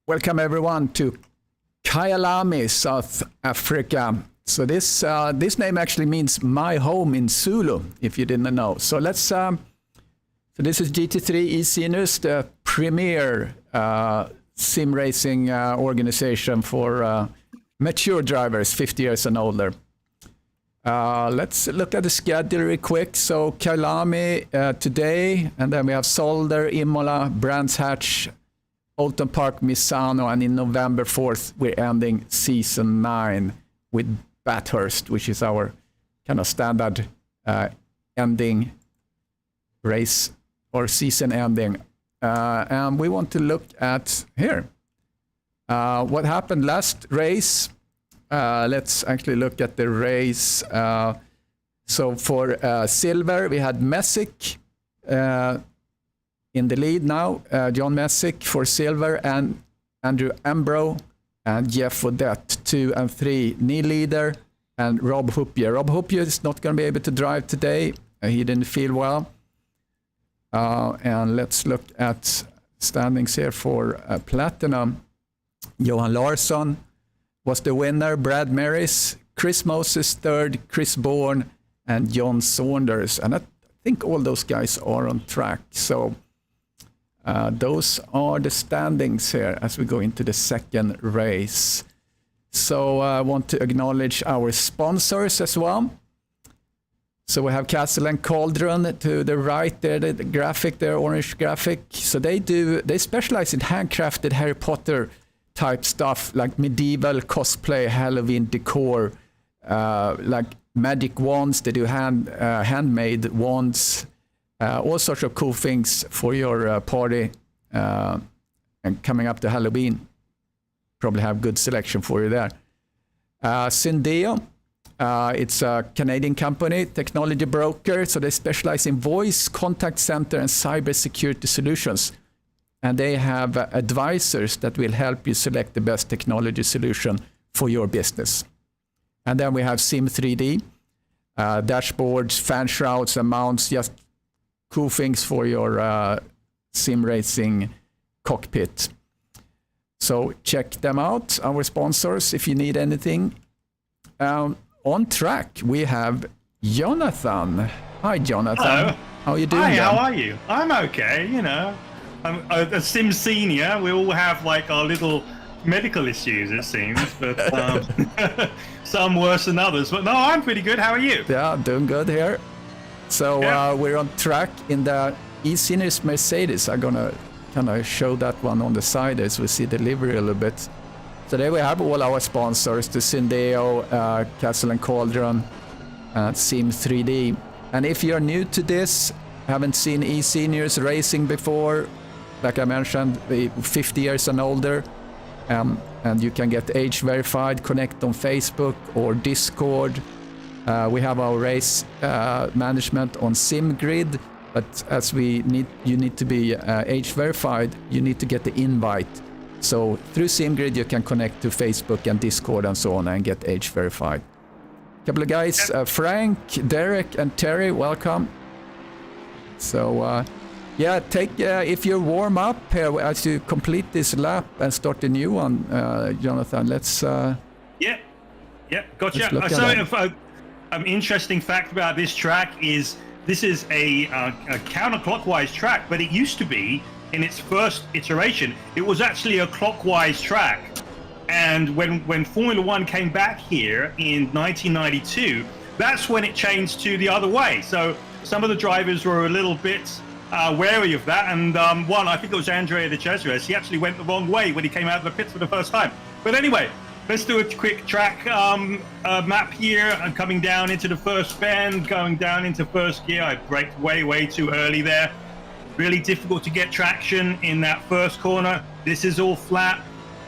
Welcome everyone to KYALAMI, South Africa. So this name actually means my home in Zulu, if you didn't know. So let's. So this is GT3 eSeniors, the premier sim racing organization for mature drivers, 50 years and older. Let's look at the schedule real quick. So KYALAMI today, and then we have Solder, Imola, Brands Hatch, Alton Park, Misano, and in November 4th, we're ending season 9 with Bathurst, which is our kind of standard ending race or season ending. And we want to look at here what happened last race. Let's actually look at the race. So for silver, we had Messick in the lead now. John Messick for silver, and Andrew Ambro and Jeff Odette 2 and 3. Knee leader and Rob Hoopier. Rob Hoopier is not going to be able to drive today. He didn't feel well. And let's look at standings here for Platinum. Johan Larsson was the winner. Brad Maris, Chris Moses third, Chris Bourne, and John Saunders. And I think all those guys are on track. So those are the standings here as we go into the second race. So I want to acknowledge our sponsors as well. So we have Castle and Cauldron to the right there, the graphic there, orange graphic. So they specialize in handcrafted Harry Potter type stuff, like medieval cosplay, Halloween decor, like magic wands. They do handmade wands, all sorts of cool things for your party. And coming up to Halloween, probably have good selection for you there. Syndeo, it's a Canadian company, technology broker. So they specialize in voice, contact center, and cyber security solutions. And they have advisors that will help you select the best technology solution for your business. And then we have Sim3D, dashboards, fan shrouds, and mounts, just cool things for your sim racing cockpit. So check them out, our sponsors, if you need anything. On track, we have Jonathan. Hi, Jonathan. Hello. How are you doing? Hi, how are you? I'm okay, you know. I'm a sim senior. We all have like our little medical issues, it seems, but some worse than others. But no, I'm pretty good. How are you? Yeah, doing good here. So we're on track in the eSeniors Mercedes. I'm gonna kind of show that one on the side as we see the livery a little bit. So there we have all our sponsors, the Syndeo, Castle and Cauldron, Sim3D. And if you're new to this, haven't seen eSeniors racing before, like I mentioned, 50 years and older, and you can get age verified, connect on Facebook or Discord. We have our race management on SIMGRID, but as you need to be age verified, you need to get the invite. So through SIMGRID, you can connect to Facebook and Discord and so on and get age verified. A couple of guys, Frank, Derek, and Terry, welcome. So yeah, if you warm up here as you complete this lap and start a new one, Jonathan, let's... Yeah, gotcha. So an interesting fact about this track is this is a counterclockwise track, but it used to be, in its first iteration, it was actually a clockwise track. And when Formula One came back here in 1992, that's when it changed to the other way. So some of the drivers were a little bit wary of that. And one, I think it was Andrea De Cesaris, he actually went the wrong way when he came out of the pits for the first time. But anyway, let's do a quick track map here. I'm coming down into the first bend, going down into first gear. I braked way too early there. Really difficult to get traction in that first corner. This is all flat.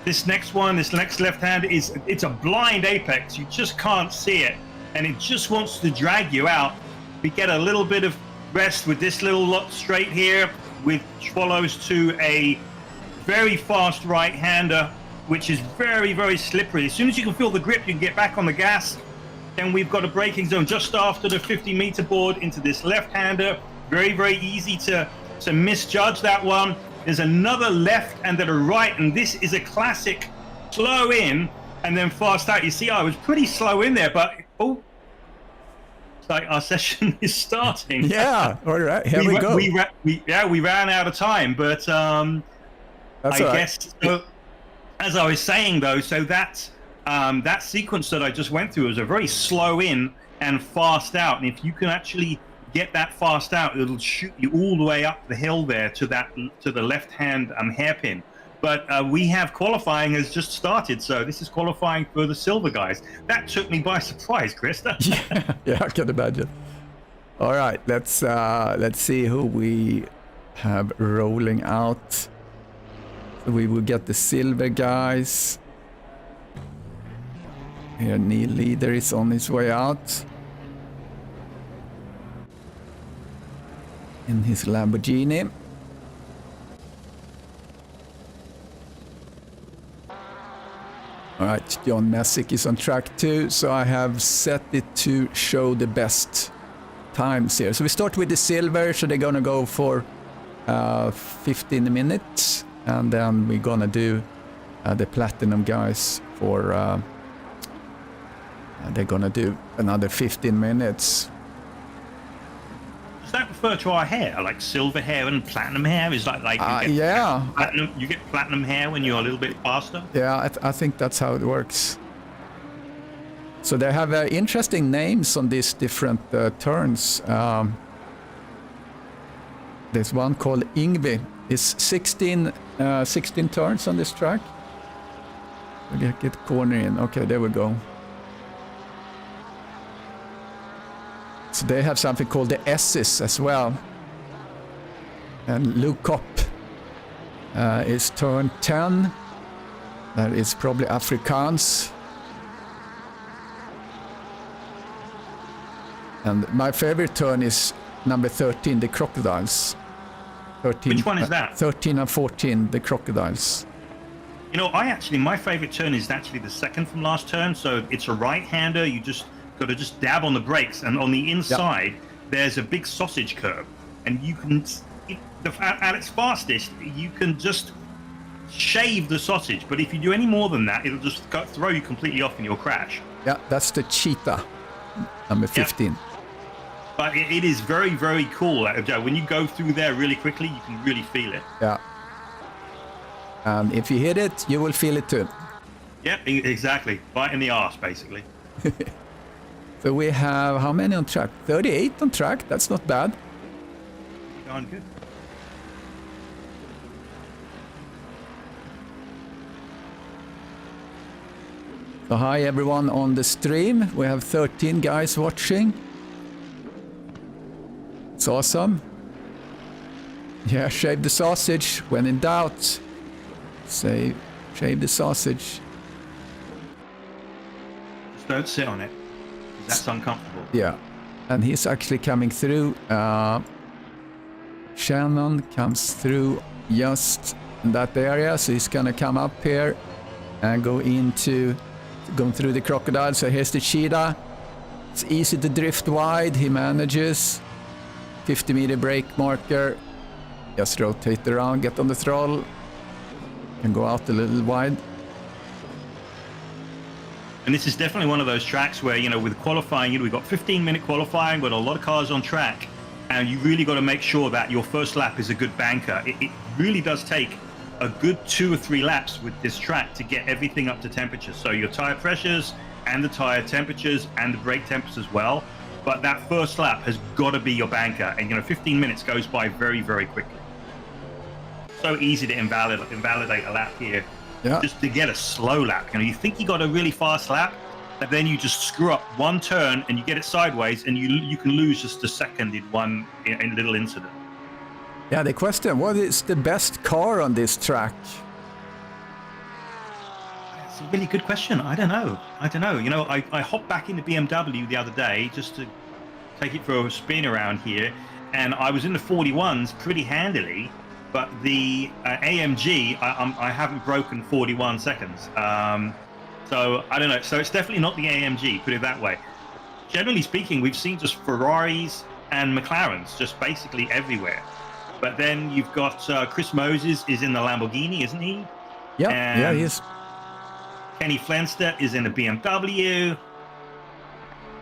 This next one, this next left hand, it's a blind apex. You just can't see it. And it just wants to drag you out. We get a little bit of rest with this little lot straight here, which follows to a very fast right-hander, which is very slippery. As soon as you can feel the grip, you can get back on the gas. Then we've got a braking zone just after the 50-meter board into this left-hander. Very easy to misjudge that one. There's another left and then a right, and this is a classic slow in and then fast out. You see, I was pretty slow in there, but oh, it's like our session is starting. Yeah, all right, here we go. We ran out of time, but I guess so. As I was saying though, so that sequence that I just went through was a very slow in and fast out, and if you can actually get that fast out, it'll shoot you all the way up the hill there to the left hand hairpin. But we have qualifying has just started, so this is qualifying for the silver guys. That took me by surprise, Krista. Yeah, I can imagine. All right, let's see who we have rolling out. So we will get the silver guys. Here, Neil Leader is on his way out in his Lamborghini. All right, John Messick is on track 2, so I have set it to show the best times here. So we start with the silver, so they're gonna go for 15 minutes, and then we're gonna do the platinum guys for they're gonna do another 15 minutes. Does that refer to our hair, like silver hair and platinum hair? Is that like you get platinum hair when you're a little bit faster? Yeah, I think that's how it works. So they have interesting names on these different turns. There's one called Ingvi. It's 16 turns on this track. We get corner in. Okay, there we go. So they have something called the S's as well. And Luke Kopp is turn 10. That is probably Afrikaans. And my favorite turn is number 13, the crocodiles. 13, which one is that? 13 and 14, the crocodiles. You know, my favorite turn is actually the second from last turn. So it's a right-hander. You just got to just dab on the brakes, and on the inside there's a big sausage curve, and you can at its fastest you can just shave the sausage, but if you do any more than that, it'll just throw you completely off and you'll crash. Yeah, that's the cheetah, number 15. Yeah. But it is very, very cool. When you go through there really quickly, you can really feel it. Yeah, and if you hit it, you will feel it too. Yeah, exactly, right in the arse basically. So we have how many on track? 38 on track. That's not bad. Going good. So hi everyone on the stream. We have 13 guys watching. It's awesome. Yeah, shave the sausage when in doubt. Say, shave the sausage. Just don't sit on it. That's uncomfortable. Yeah, and he's actually coming through. Shannon comes through just in that area, so he's gonna come up here and going through the crocodile. So here's the cheetah. It's easy to drift wide. He manages. 50-meter brake marker. Just rotate around, get on the throttle, and go out a little wide. And this is definitely one of those tracks where, you know, with qualifying, we've got 15-minute qualifying, got a lot of cars on track, and you really got to make sure that your first lap is a good banker. It really does take a good 2 or 3 laps with this track to get everything up to temperature. So your tire pressures and the tire temperatures and the brake temps as well. But that first lap has got to be your banker. And, you know, 15 minutes goes by very, very quickly. So easy to invalidate a lap here. Yeah. Just to get a slow lap. You know, you think you got a really fast lap, but then you just screw up one turn and you get it sideways, and you can lose just a second in a little incident. Yeah, the question, what is the best car on this track? It's a really good question. I don't know. You know, I hopped back into BMW the other day just to take it for a spin around here, and I was in the 41s pretty handily. But the AMG, I haven't broken 41 seconds. So I don't know. So it's definitely not the AMG, put it that way. Generally speaking, we've seen just Ferraris and McLarens just basically everywhere. But then you've got Chris Moses is in the Lamborghini, isn't he? Yeah, and yeah, he is. Kenny Flenster is in a BMW.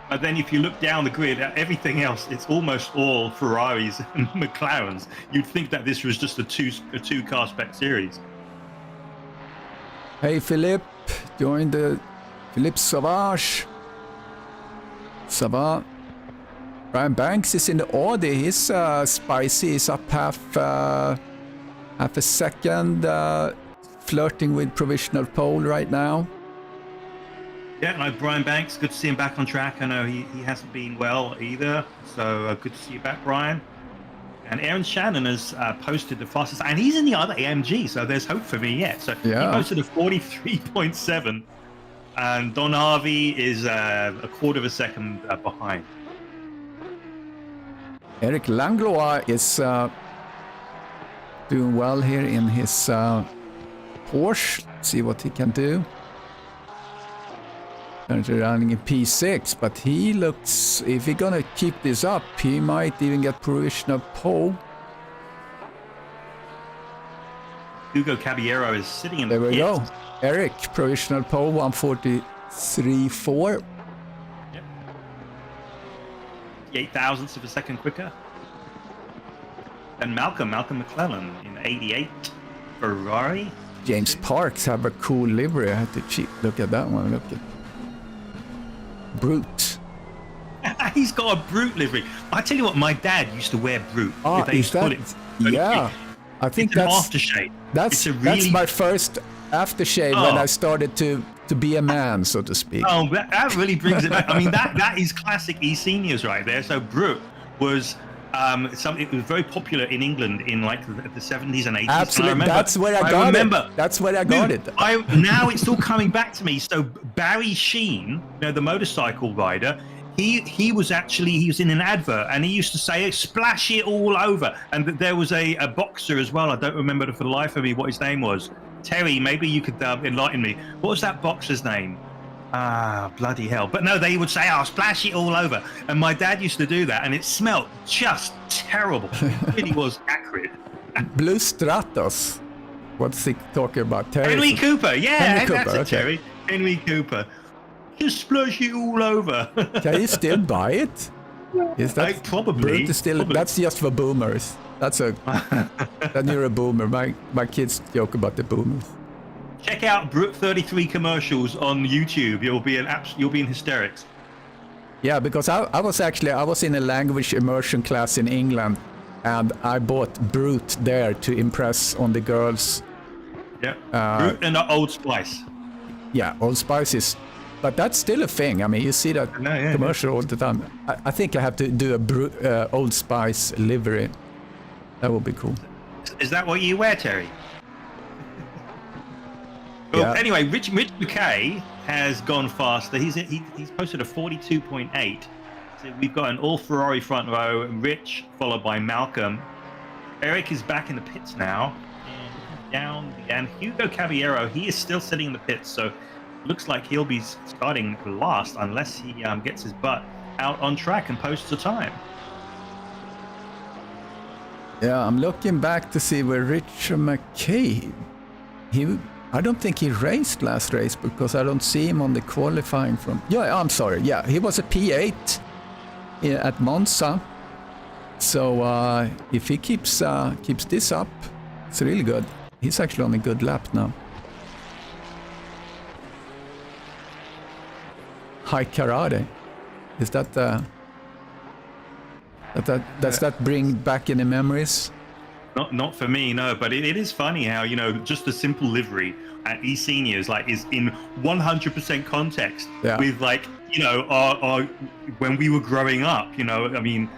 But then if you look down the grid at everything else, it's almost all Ferraris and McLarens. You'd think that this was just a two-car spec series. Hey, Philippe, join the Philippe Sauvage. Savage. Brian Banks is in the Audi. He's spicy. He's up half a second, flirting with provisional pole right now. Yeah, like Brian Banks, good to see him back on track. I know he hasn't been well either, so good to see you back, Brian. And Aaron Shannon has posted the fastest, and he's in the other AMG, so there's hope for me yet. So he posted a 43.7, and Don Harvey is a quarter of a second behind. Eric Langlois is doing well here in his Porsche. See what he can do. Currently running in P6, but he looks, if he's gonna keep this up, he might even get provisional pole. Hugo Caballero is sitting in the There we pit. go. Eric, provisional pole, 143.4. Yep. 8 thousandths of a second quicker. And Malcolm McClellan in 88 Ferrari. James Parks have a cool livery. I had to look at that one. Look at Brute. He's got a Brute livery. I tell you what, my dad used to wear Brute. Oh, is that? Yeah, I think it's that's an aftershave. That's my first aftershave when I started to be a man, so to speak. Oh, that really brings it back. I mean, that is classic eSeniors right there. So Brute was it was very popular in England in like the 70s and 80s. Absolutely, that's where I got it. That's where I got it. Now it's all coming back to me. So Barry Sheen, the motorcycle rider, he was in an advert, and he used to say, "Splash it all over." And there was a boxer as well. I don't remember for the life of me what his name was. Terry, maybe you could enlighten me. What was that boxer's name? Bloody hell. But no, they would say, splash it all over. And my dad used to do that, and it smelled just terrible. It really was acrid. Blue Stratos. What's he talking about? Terry? Henry Cooper. Yeah, Henry that's Cooper, it, Terry. Henry Cooper. Just splash it all over. Can you still buy it? Is that probably? Probably. That's just for boomers. Then you're a boomer. My kids joke about the boomers. Check out Brute 33 commercials on YouTube. You'll be in hysterics. Yeah, because I was in a language immersion class in England, and I bought Brute there to impress on the girls. Yeah, Brute and Old Spice. Yeah, Old Spice is, but that's still a thing. I mean, you see that commercial all the time. I think I have to do a Old Spice livery. That would be cool. Is that what you wear, Terry? Well, anyway, Rich McKay has gone faster. He's posted a 42.8. So we've got an all Ferrari front row. Rich followed by Malcolm. Eric is back in the pits now. And Hugo Caballero, he is still sitting in the pits. So looks like he'll be starting last unless he gets his butt out on track and posts a time. Yeah, I'm looking back to see where Richard McKay. I don't think he raced last race because I don't see him on the qualifying from. Yeah, I'm sorry. Yeah, he was a P8 at Monza. So if he keeps this up, it's really good. He's actually on a good lap now. High karate. Is that does that bring back any memories? Not for me, no. But it is funny how just a simple livery at eSeniors is in 100% context with our when we were growing up. I mean,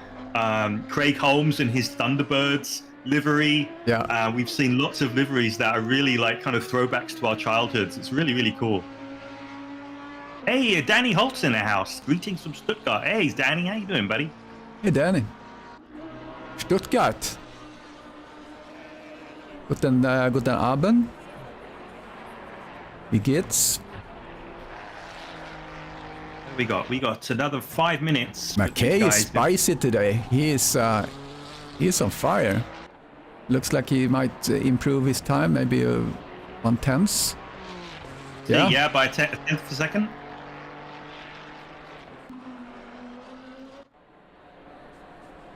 Craig Holmes and his Thunderbirds livery. Yeah. We've seen lots of liveries that are really kind of throwbacks to our childhoods. It's really, really cool. Hey, Danny Holt's in the house. Greetings from Stuttgart. Hey, Danny, how you doing, buddy? Hey, Danny. Stuttgart. Guten Abend. Wie geht's? We got another 5 minutes. McKay is spicy today. He is on fire. looks like he might improve his time, maybe 1/10. Yeah, by a tenth of a second.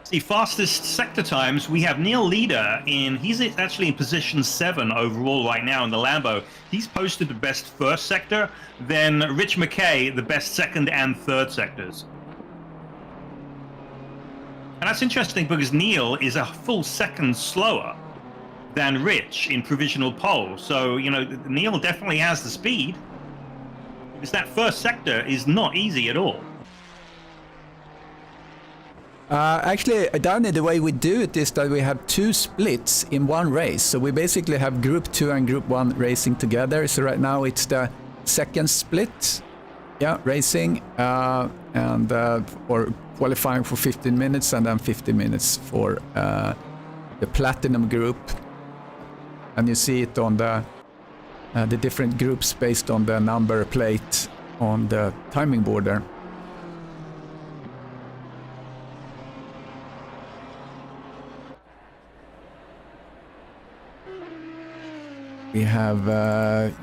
The fastest sector times, we have Neil Leader he's actually in position 7 overall right now in the Lambo. He's posted the best first sector, then Rich McKay the best second and third sectors. And that's interesting because Neil is a full second slower than Rich in provisional pole. So, you know, Neil definitely has the speed, because that first sector is not easy at all. Actually, Danny, the way we do it is that we have 2 splits in one race. So we basically have Group 2 and Group 1 racing together. So right now it's the second split, racing, or qualifying for 15 minutes and then 15 minutes for the Platinum group. And you see it on the different groups based on the number plate on the timing board there. We have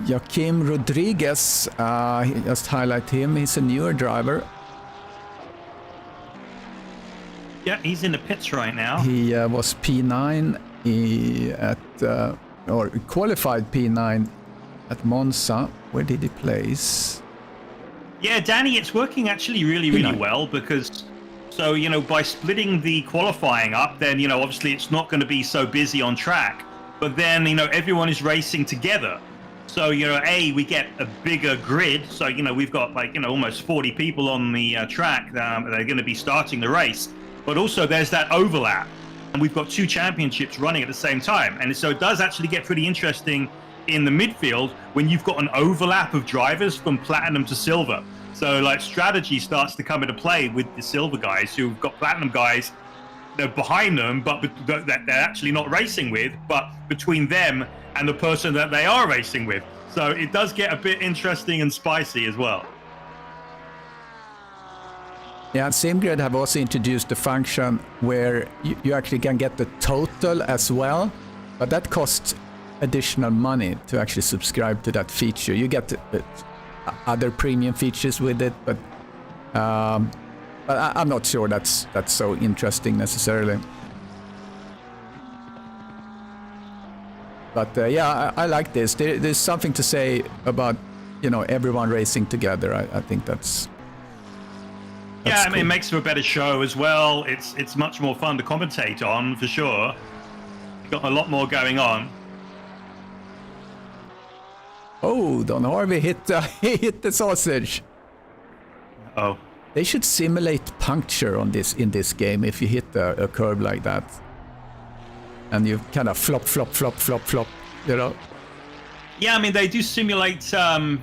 Joaquim Rodriguez, just highlight him, he's a newer driver. Yeah, he's in the pits right now. He was P9 or qualified P9 at Monza. Where did he place? Yeah, Danny, it's working actually really well because, so, you know, by splitting the qualifying up, then, you know, obviously it's not going to be so busy on track. But then, you know, everyone is racing together. So, you know, we get a bigger grid. So, you know, we've got like, you know, almost 40 people on the track that are going to be starting the race. But also there's that overlap. And we've got 2 championships running at the same time. And so it does actually get pretty interesting in the midfield when you've got an overlap of drivers from platinum to silver. So, like, strategy starts to come into play with the silver guys who've got platinum guys behind them, but that they're actually not racing with, but between them and the person that they are racing with. So it does get a bit interesting and spicy as well. Yeah, SIMGRID have also introduced a function where you actually can get the total as well, but that costs additional money to actually subscribe to that feature. You get other premium features with it, but I'm not sure that's so interesting necessarily. But yeah, I like this. There's something to say about, you know, everyone racing together. I think that's yeah, I mean, cool. It makes for a better show as well. It's much more fun to commentate on, for sure. You've got a lot more going on. Oh, Don Harvey hit the sausage. Oh. They should simulate puncture in this game if you hit a curve like that. And you kind of flop, you know? Yeah, I mean, they do simulate, air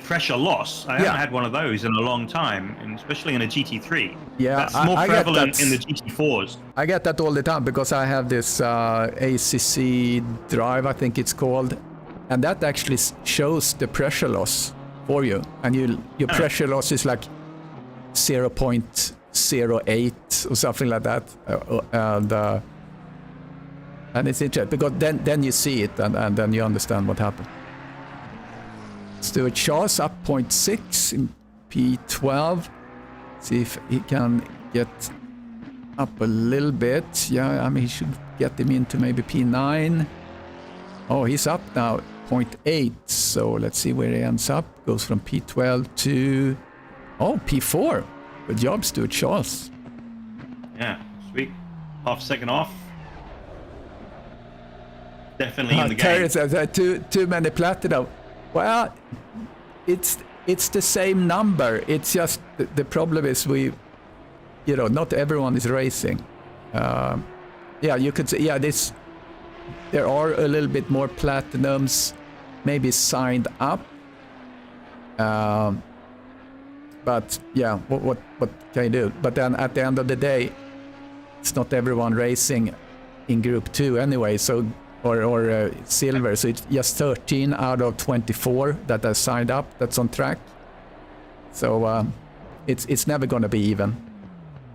pressure loss. I haven't had one of those in a long time, and especially in a GT3. Yeah, that's more prevalent in the GT4s. I get that all the time because I have this ACC drive, I think it's called, and that actually shows the pressure loss for you, and your pressure loss is like 0.08 or something like that, and it's interesting because then you see it and then you understand what happened. Stuart Shaw's up 0.6 in P12. See if he can get up a little bit. Yeah, I mean, he should get him into maybe P9. Oh, he's up now 0.8, so let's see where he ends up. Goes from P12 to P4. Good job, Stuart Charles. Yeah, sweet. Half second off. Definitely in the Terry game. says too many platinum. Well, it's the same number. It's just the problem is not everyone is racing. Yeah, you could say there are a little bit more platinums maybe signed up. But yeah, what can you do? But then at the end of the day, it's not everyone racing in Group 2 anyway, so or silver, so it's just 13 out of 24 that are signed up that's on track. So it's never going to be even.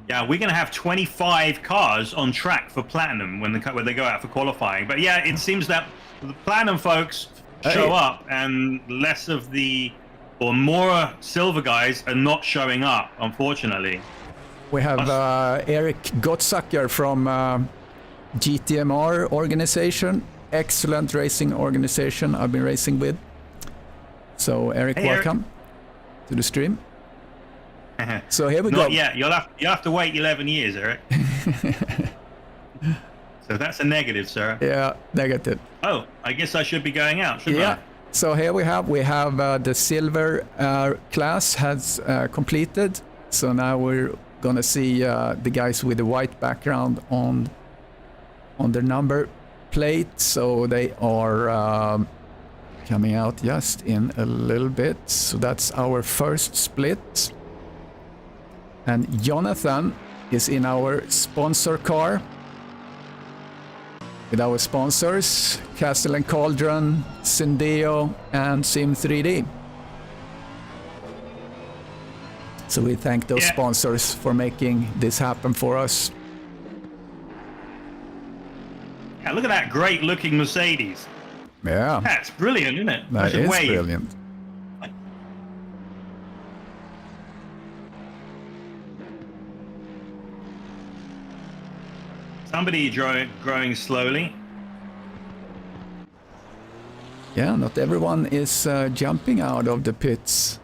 Yeah, we're going to have 25 cars on track for Platinum when they go out for qualifying. But yeah, it seems that the Platinum folks show up and less of the, or more Silver guys are not showing up, unfortunately. We have Eric Gottsacker from GTMR organization. Excellent racing organization I've been racing with. So Eric, hey, welcome to the stream. So here we go. Yeah, you'll have to wait 11 years, Eric. So that's a negative, sir. Yeah, negative. Oh, I guess I should be going out, shouldn't I? So here we have the silver class has completed. So now we're gonna see the guys with the white background on their number plate. So they are coming out just in a little bit. So that's our first split. And Jonathan is in our sponsor car with our sponsors, Castle and Cauldron, Syndeo, and Sim3D. So we thank those sponsors for making this happen for us. Yeah, look at that great looking Mercedes. Yeah. That's brilliant, isn't it? That is brilliant. Somebody growing slowly. Yeah, not everyone is jumping out of the pits.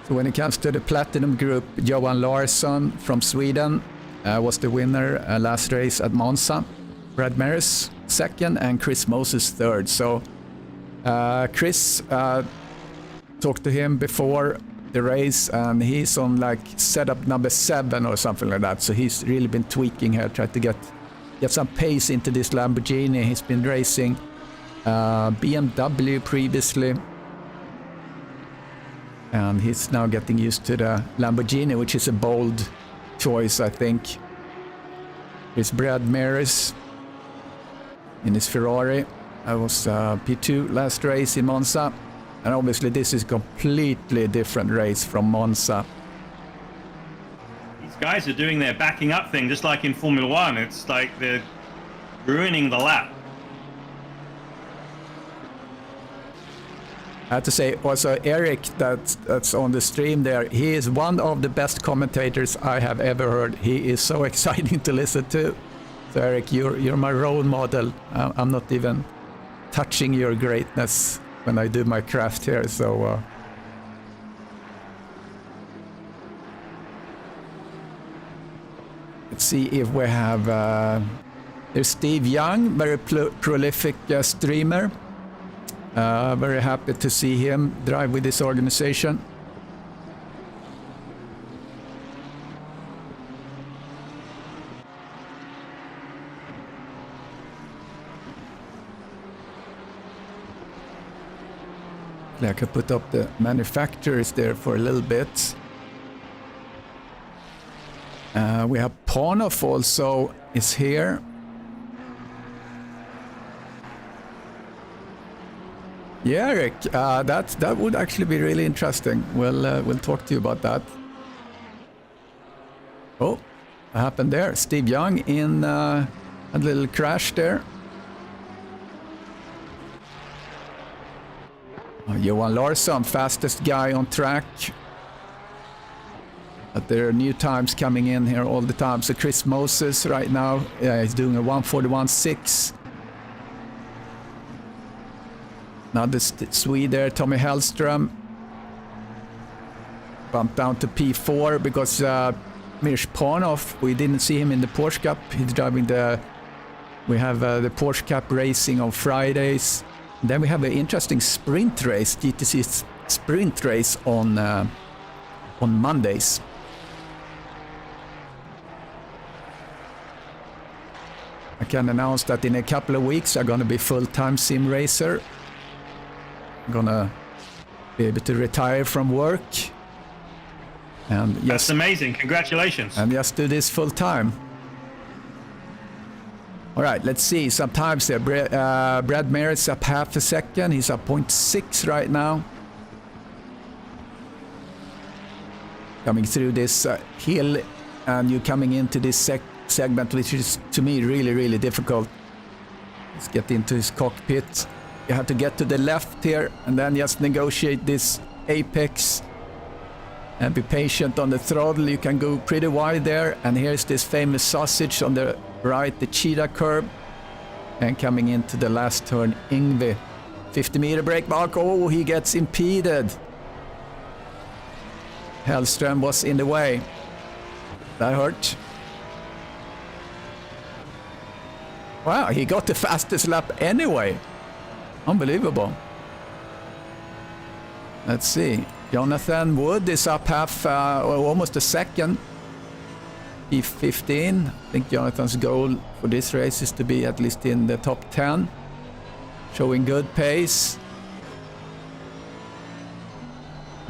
So when it comes to the Platinum Group, Johan Larsson from Sweden was the winner last race at Monza. Brad Maris second and Chris Moses third. So Chris talked to him before the race and he's on like setup number 7 or something like that. So he's really been tweaking here, trying to get some pace into this Lamborghini. He's been racing BMW previously. And he's now getting used to the Lamborghini, which is a bold choice, I think. Here's Brad Maris in his Ferrari. I was P2 last race in Monza. And obviously this is a completely different race from Monza. These guys are doing their backing up thing, just like in Formula One. It's like they're ruining the lap. I have to say also Eric that's on the stream there, he is one of the best commentators I have ever heard. He is so exciting to listen to. So Eric, you're my role model. I'm not even touching your greatness when I do my craft here. So let's see if we have there's Steve Young, very prolific streamer. Very happy to see him drive with this organization. I could put up the manufacturers there for a little bit. We have Panov also is here. Yeah, Eric, that would actually be really interesting. We'll talk to you about that. Oh, what happened there? Steve Young in a little crash there. Johan Larsson, fastest guy on track. But there are new times coming in here all the time. So Chris Moses right now is doing a 1:41.6. Another Swede there, Tommy Hellström. Bumped down to P4 because Mirš Panov, we didn't see him in the Porsche Cup. He's driving we have the Porsche Cup racing on Fridays. And then we have an interesting sprint race, GT3 sprint race on Mondays. I can announce that in a couple of weeks I'm gonna be full-time sim racer. I'm gonna be able to retire from work and that's amazing. Congratulations. And just do this full time. All right, let's see. Sometimes there, Brad Merritt's up half a second. He's up 0.6 right now. Coming through this hill, and you're coming into this segment, which is, to me, really, really difficult. Let's get into his cockpit. You have to get to the left here, and then just negotiate this apex. And be patient on the throttle. You can go pretty wide there. And here's this famous sausage on the right, the cheetah curve. And coming into the last turn, Yngve. 50-meter brake mark. Oh, he gets impeded. Hellström was in the way. That hurt. Wow, he got the fastest lap anyway. Unbelievable. Let's see. Jonathan Wood is up half, almost a second. P15. I think Jonathan's goal for this race is to be at least in the top 10. Showing good pace.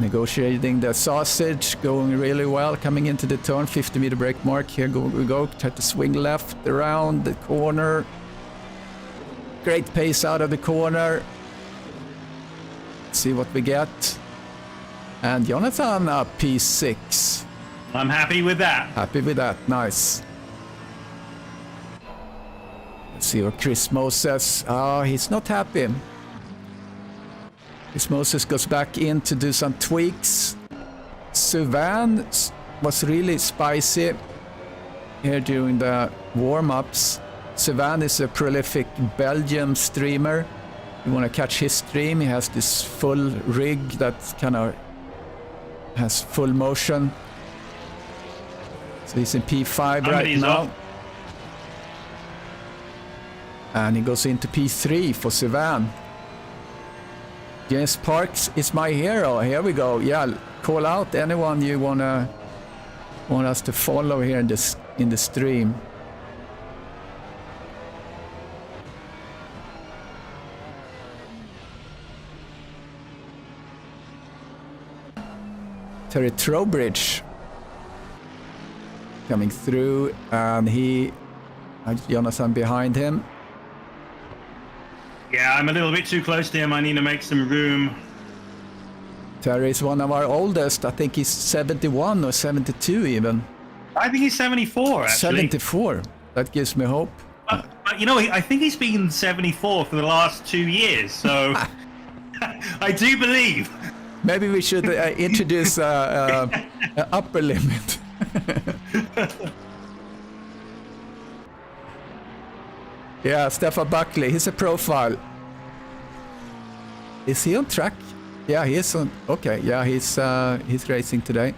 Negotiating the sausage, going really well. Coming into the turn, 50-meter brake mark. Here we go. Try to swing left around the corner. Great pace out of the corner. Let's see what we get. And Jonathan up P6. I'm happy with that. Happy with that. Nice. Let's see what Chris Moses. Oh, he's not happy. Chris Moses goes back in to do some tweaks. Suvan was really spicy here during the warm-ups. Suvan is a prolific Belgian streamer. You want to catch his stream. He has this full rig that kind of has full motion. So he's in P5 right now. Up. And he goes into P3 for Suvan. James Parks is my hero. Here we go. Yeah, call out anyone you want us to follow here in the stream. Terry Trowbridge coming through, and Jonathan behind him. Yeah, I'm a little bit too close to him. I need to make some room. Terry is one of our oldest. I think he's 71 or 72 even. I think he's 74, actually. 74. That gives me hope. But you know, I think he's been 74 for the last 2 years, so I do believe. Maybe we should introduce an upper limit. Yeah, Stefan Buckley, he's a profile. Is he on track? Yeah, he is on. Okay, yeah, he's racing today.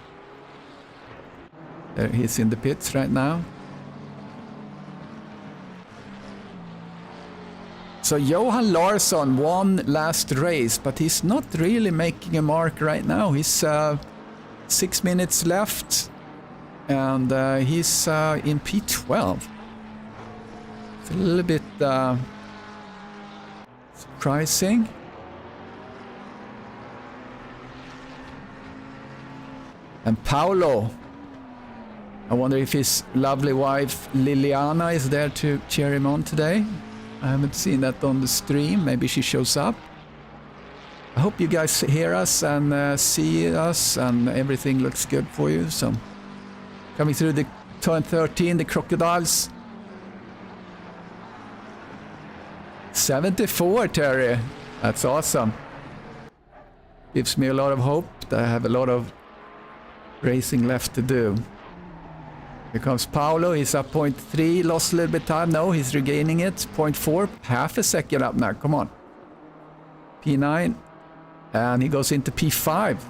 He's in the pits right now. So Johan Larsson won last race, but he's not really making a mark right now. He's 6 minutes left, and he's in P12. It's a little bit surprising. And Paolo, I wonder if his lovely wife Liliana is there to cheer him on today. I haven't seen that on the stream. Maybe she shows up. I hope you guys hear us and see us, and everything looks good for you. So, coming through the turn 13, the Crocodiles. 74, Terry. That's awesome. Gives me a lot of hope that I have a lot of racing left to do. Here comes Paolo. He's up 0.3. Lost a little bit of time. No, he's regaining it. 0.4. Half a second up now. Come on. P9. And he goes into P5.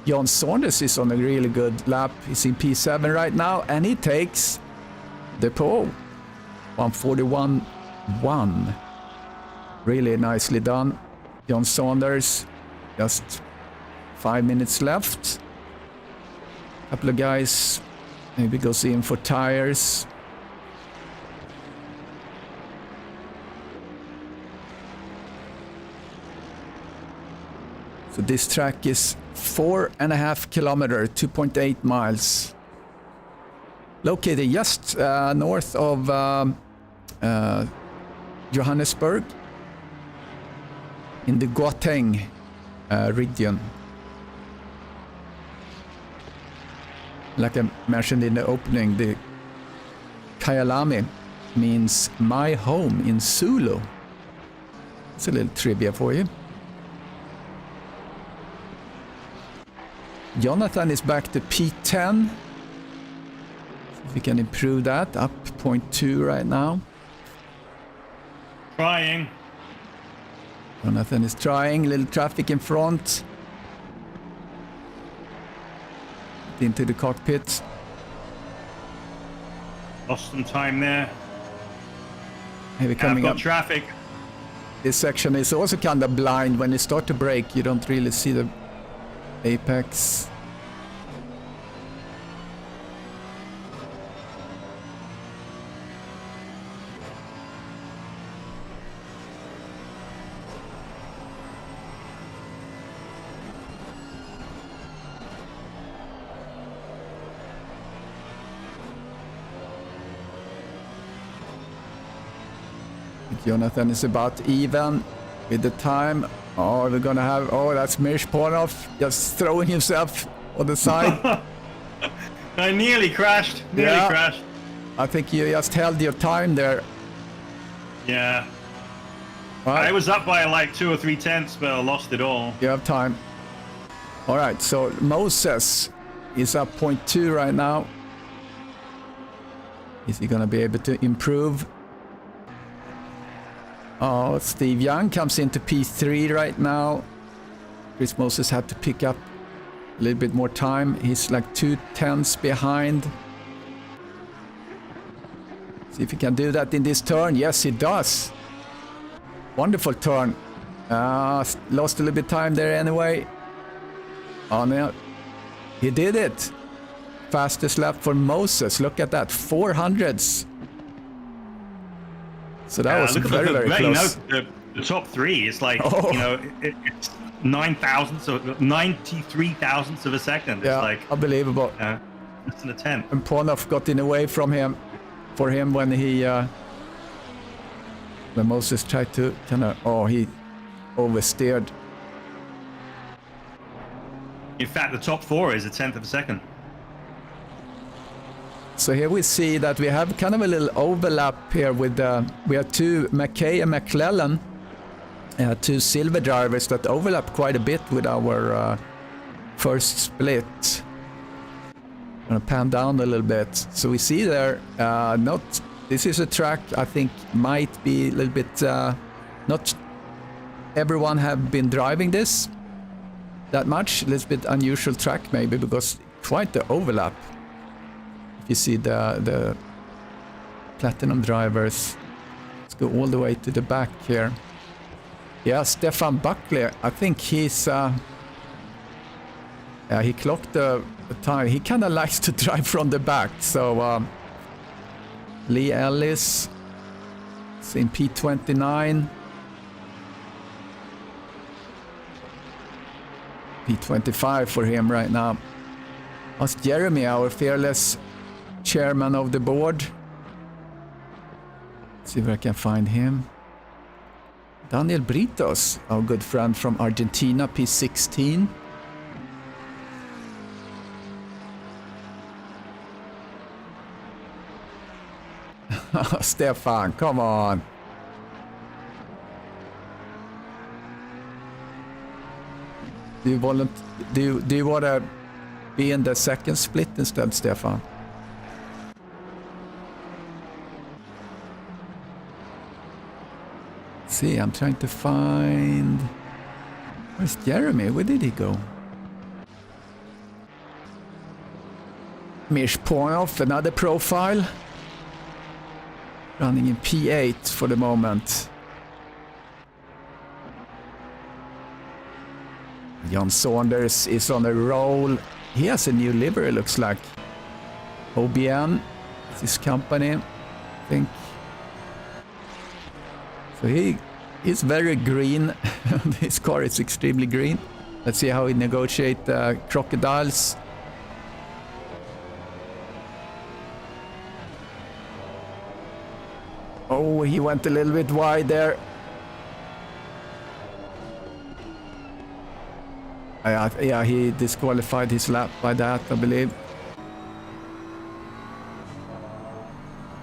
John Saunders is on a really good lap. He's in P7 right now. And he takes the pole. 141.1. Really nicely done. John Saunders. Just 5 minutes left. Couple of guys maybe goes in for tires. So this track is 4.5 kilometers, 2.8 miles. Located just north of Johannesburg in the Gauteng region. Like I mentioned in the opening, the KYALAMI means my home in Zulu. It's a little trivia for you. Jonathan is back to P10. If we can improve that, up 0.2 right now. Trying. Jonathan is trying, little traffic in front. Into the cockpit. Lost some time there. Maybe coming up. Traffic. This section is also kind of blind. When you start to brake, you don't really see the apex. Jonathan is about even with the time. Oh, we're gonna have. Oh, that's Mirshponov just throwing himself on the side. I nearly crashed. Nearly crashed. I think you just held your time there. Yeah. Right. I was up by like 2 or 3 tenths, but I lost it all. You have time. All right. So Moses is up 0.2 right now. Is he gonna be able to improve? Oh, Steve Young comes into P3 right now. Chris Moses had to pick up a little bit more time. He's like 2 tenths behind. See if he can do that in this turn. Yes, he does. Wonderful turn. Lost a little bit of time there anyway. Oh no, he did it. Fastest lap for Moses. Look at that, 400s. So that was very, very close. You know, the top 3 is like, you know, it's 9 thousandths, so 93 thousandths of a second. Yeah, it's like unbelievable. It's an attempt. And Ponov got in the way from him, when he, when Moses tried to kind of, he oversteered. In fact, the top 4 is a tenth of a second. So here we see that we have kind of a little overlap here with we have 2 McKay and McClellan, 2 silver drivers that overlap quite a bit with our first split. I'm gonna pan down a little bit. So we see there, this is a track I think might be a little bit, not everyone have been driving this that much, a little bit unusual track maybe because quite the overlap. You see the platinum drivers. Let's go all the way to the back here. Yeah, Stefan Buckley. I think he's he clocked the time. He kind of likes to drive from the back. So Lee Ellis is in P29. P25 for him right now. That's Jeremy, our fearless chairman of the board. Let's see if I can find him. Daniel Britos, our good friend from Argentina, P16. Stefan, come on. Do you want to be in the second split instead, Stefan? See, I'm trying to find... Where's Jeremy? Where did he go? Mirshponov, another profile. Running in P8 for the moment. John Saunders is on a roll. He has a new livery, looks like. OBN, it's his company, I think. So he's very green. His car is extremely green. Let's see how he negotiates crocodiles. Oh, he went a little bit wide there. Yeah, he disqualified his lap by that, I believe.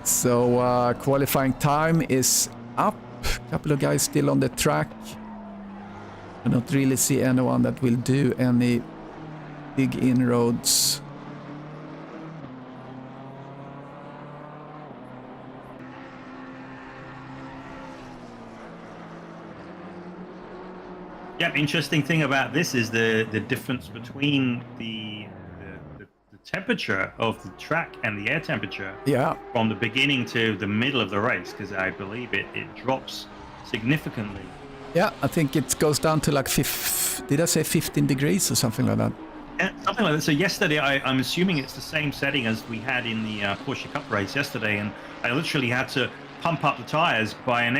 So qualifying time is up. A couple of guys still on the track. I don't really see anyone that will do any big inroads. Yeah, interesting thing about this is the difference between the temperature of the track and the air temperature. Yeah. From the beginning to the middle of the race, because I believe it drops significantly. Yeah, I think it goes down to like did I say 15 degrees or something like that? Yeah, something like that. So yesterday, I'm assuming it's the same setting as we had in the Porsche Cup race yesterday, and I literally had to pump up the tires by an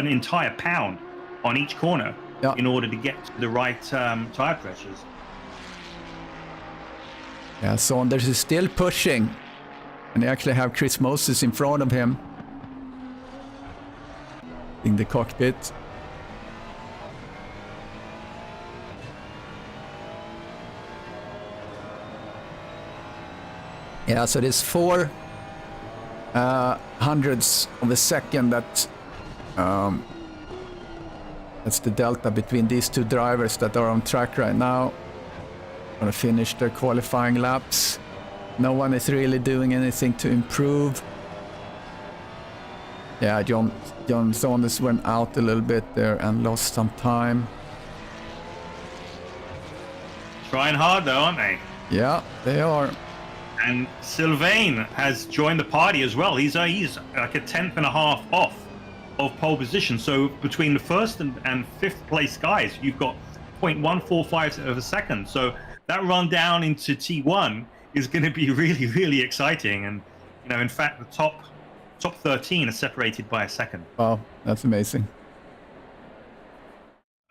entire pound on each corner. Yeah. In order to get to the right tire pressures. Yeah, Saunders is still pushing, and they actually have Chris Moses in front of him in the cockpit. Yeah, so there's 4 hundredths of a second that that's the delta between these two drivers that are on track right now. Gonna finish their qualifying laps. No one is really doing anything to improve. Yeah, John Saunders went out a little bit there and lost some time. Trying hard though, aren't they? Yeah, they are. And Sylvain has joined the party as well. He's like a 10th and a half off of pole position. So between the first and fifth place guys, you've got 0.145 of a second. So that run down into T1 is going to be really, really exciting. And in fact, the top 13 are separated by a second. Wow, that's amazing.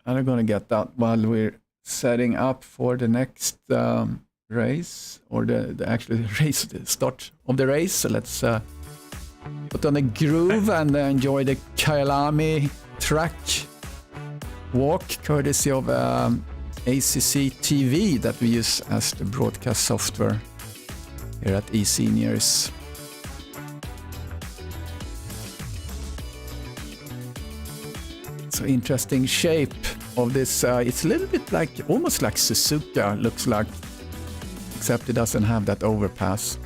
And I'm going to get that while we're setting up for the next race, or the actual race, the start of the race. So let's put on a groove and enjoy the KYALAMI track walk, courtesy of ACC TV that we use as the broadcast software here at eSeniors. So interesting shape of this. It's a little bit like, almost like Suzuka looks like, except it doesn't have that overpass.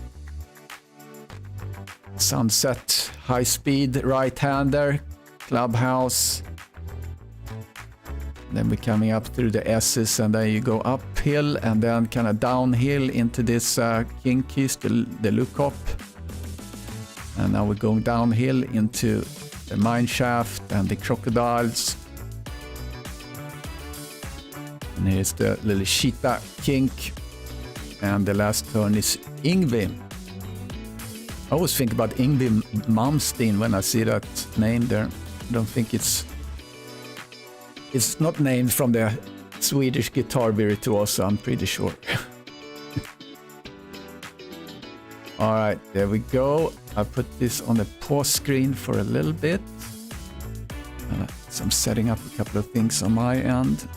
Sunset, high-speed right-hander, clubhouse. Then we're coming up through the S's, and then you go uphill and then kind of downhill into this Kinkies, the lookup. And now we're going downhill into the mine shaft and the crocodiles. And here's the little cheetah kink. And the last turn is Yngwie. I always think about Yngwie Malmsteen when I see that name there. I don't think it's not named from the Swedish guitar virtuoso, I'm pretty sure. All right, there we go. I put this on the pause screen for a little bit. So I'm setting up a couple of things on my end.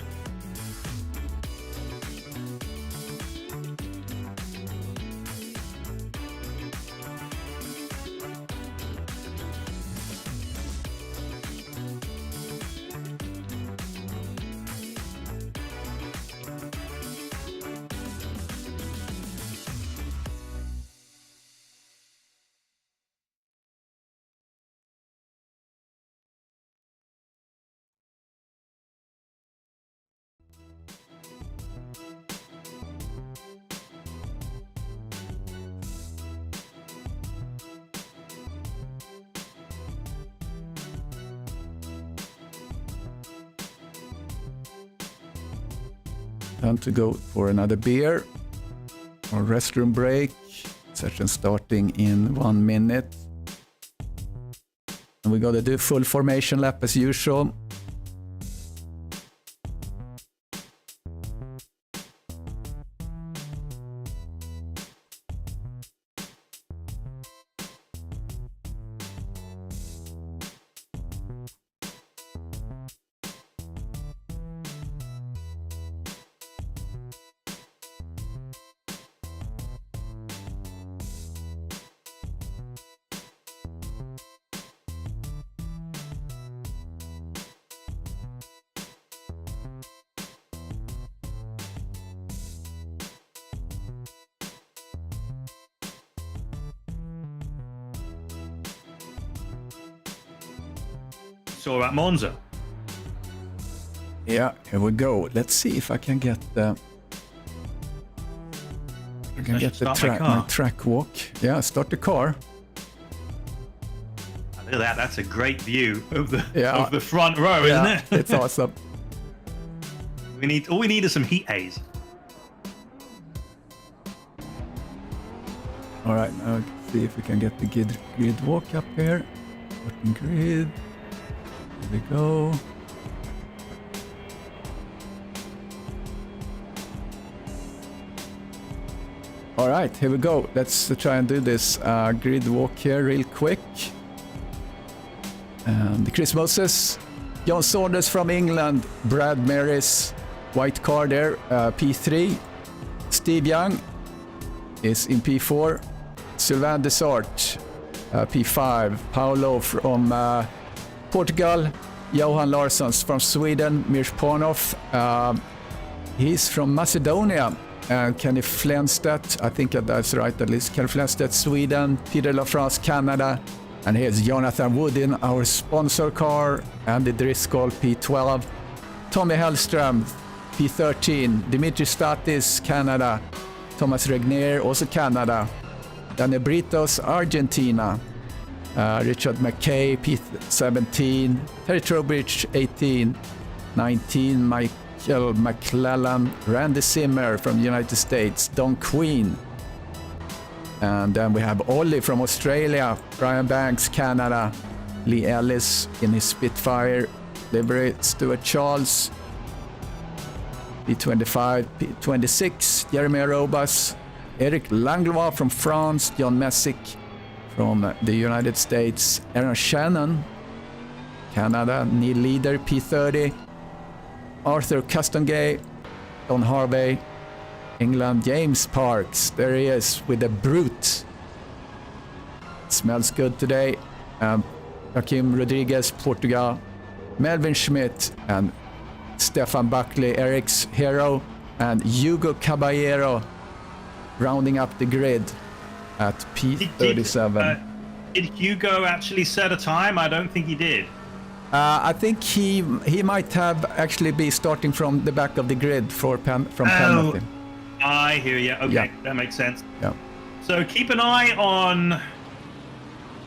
Time to go for another beer or restroom break. Session starting in 1 minute. And we gotta do full formation lap as usual. saw at Monza. Yeah, here we go. Let's see if I can get the my track walk. Yeah, start the car. Look at that. That's a great view of the front row, isn't it? It's awesome. All we need is some heat haze. All right, now let's see if we can get the grid walk up here. Working grid. Here we go. All right, here we go. Let's try and do this grid walk here real quick. And Chris Moses, John Saunders from England, Brad Maris, white car there, P3. Steve Young is in P4. Sylvain Desart, P5. Paolo from Portugal. Johan Larssons from Sweden. Mirj Panov, he's from Macedonia. Kenny Flenstedt, I think that's right at least. Kenny Flenstedt, Sweden. Peter Lafrance, Canada. And here's Jonathan Wood in our sponsor car. Andy Driscoll, P12. Tommy Hellström, P13. Dimitri Statis, Canada. Thomas Regnier, also Canada. Danny Britos, Argentina. Richard McKay, P17. Terry Trowbridge, 18. 19, Michael McClellan. Randy Zimmer from the United States. Don Queen. And then we have Ollie from Australia. Brian Banks, Canada. Lee Ellis in his Spitfire livery. Stuart Charles, P25, P26. Jeremy Arobas. Eric Langlois from France. John Messick from the United States. Aaron Shannon, Canada. Neil Leader, P30. Arthur Custongay. Don Harvey, England. James Parks, there he is with the Brute. Smells good today. Joaquim Rodriguez, Portugal. Melvin Schmidt and Stefan Buckley, Eric's hero. And Hugo Caballero rounding up the grid at P37. Did Hugo actually set a time? I don't think he did. I think he might have actually be starting from the back of the grid from penalty. I hear you. Okay, yeah. That makes sense. Yeah. So keep an eye on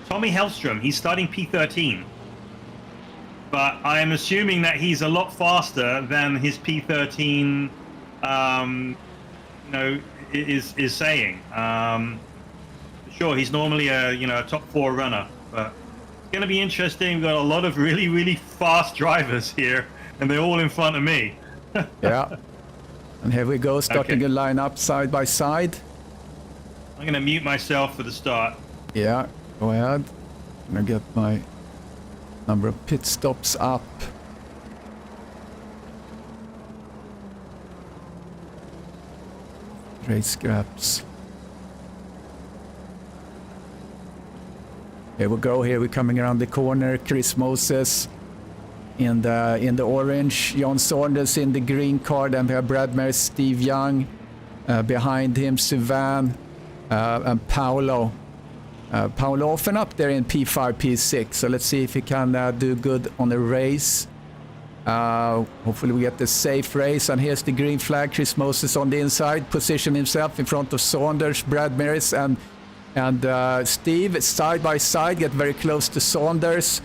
Tommy Hellström. He's starting P13. But I am assuming that he's a lot faster than his P13 is saying. Sure, he's normally a top 4 runner, but it's going to be interesting. We've got a lot of really, really fast drivers here, and they're all in front of me. Yeah. And here we go, starting a lineup side by side. I'm going to mute myself for the start. Yeah, go ahead. I'm going to get my number of pit stops up. Race scraps. Here we go. Here we're coming around the corner. Chris Moses in the orange. John Saunders in the green car. Then we have Brad Maris, Steve Young. Behind him, Sylvain and Paolo. Paolo often up there in P5, P6. So let's see if he can do good on the race. Hopefully we get the safe race. And here's the green flag. Chris Moses on the inside. Position himself in front of Saunders, Brad Maris and Steve side by side. Get very close to Saunders.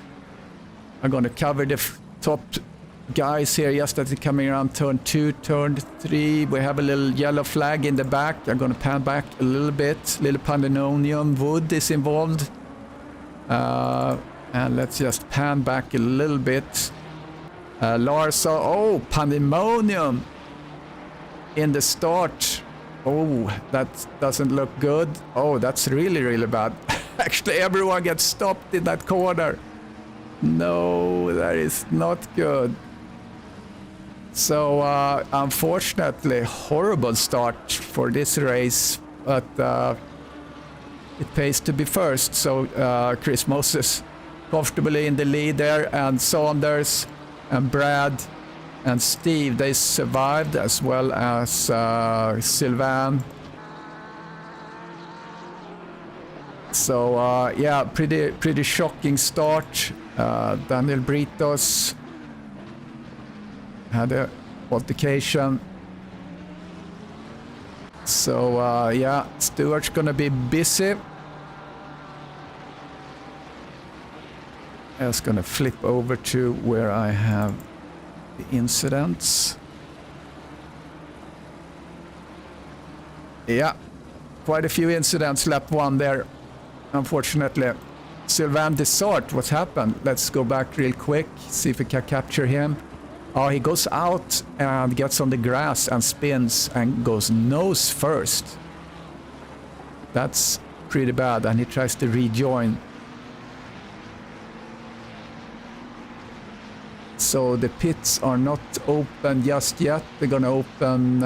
I'm going to cover the top guys here just as they're coming around turn 2, turn 3. We have a little yellow flag in the back. I'm going to pan back a little bit. Little Pandemonium Wood is involved. And let's just pan back a little bit. Lars, Pandemonium in the start. Oh, that doesn't look good. Oh, that's really, really bad. Actually, everyone gets stopped in that corner. No, that is not good. So, unfortunately, horrible start for this race, but it pays to be first. So, Chris Moses comfortably in the lead there, and Saunders and Brad and Steve, they survived, as well as Sylvain. So yeah, pretty shocking start. Daniel Britos had a altercation. So yeah, Stewart's gonna be busy. I'm just gonna flip over to where I have the incidents. Yeah, quite a few incidents. Lap 1 there, unfortunately. Sylvain Dessart, what happened? Let's go back real quick, see if we can capture him. Oh, he goes out and gets on the grass and spins and goes nose first. That's pretty bad, and he tries to rejoin. So the pits are not open just yet. They're gonna open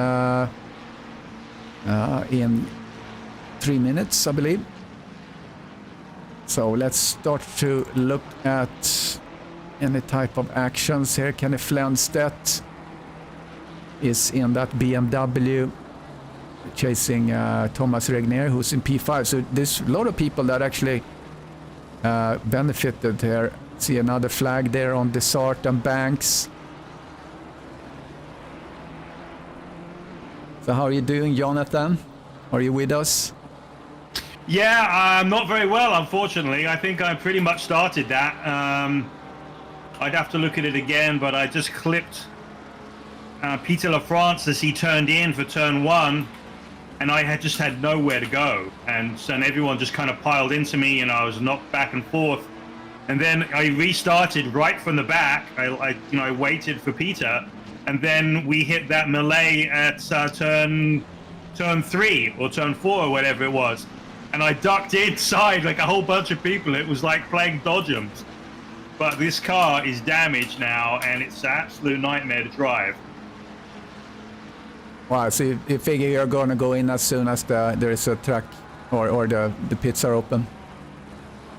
in 3 minutes, I believe. So let's start to look at any type of actions here. Kenny Flenstedt is in that BMW chasing Thomas Regnier, who's in P5. So there's a lot of people that actually benefited here. See another flag there on Desart and Banks. So how are you doing, Jonathan? Are you with us? Yeah, I'm not very well, unfortunately. I think I pretty much started that. I'd have to look at it again, but I just clipped Peter Lafrance as he turned in for turn 1, and I had just had nowhere to go, and everyone just kind of piled into me, and I was knocked back and forth. And then I restarted right from the back. I waited for Peter, and then we hit that melee at turn 3 or turn 4 or whatever it was, and I ducked inside like a whole bunch of people. It was like playing dodgems. But this car is damaged now, and it's an absolute nightmare to drive. Wow, so you figure you're going to go in as soon as there is a track or the pits are open?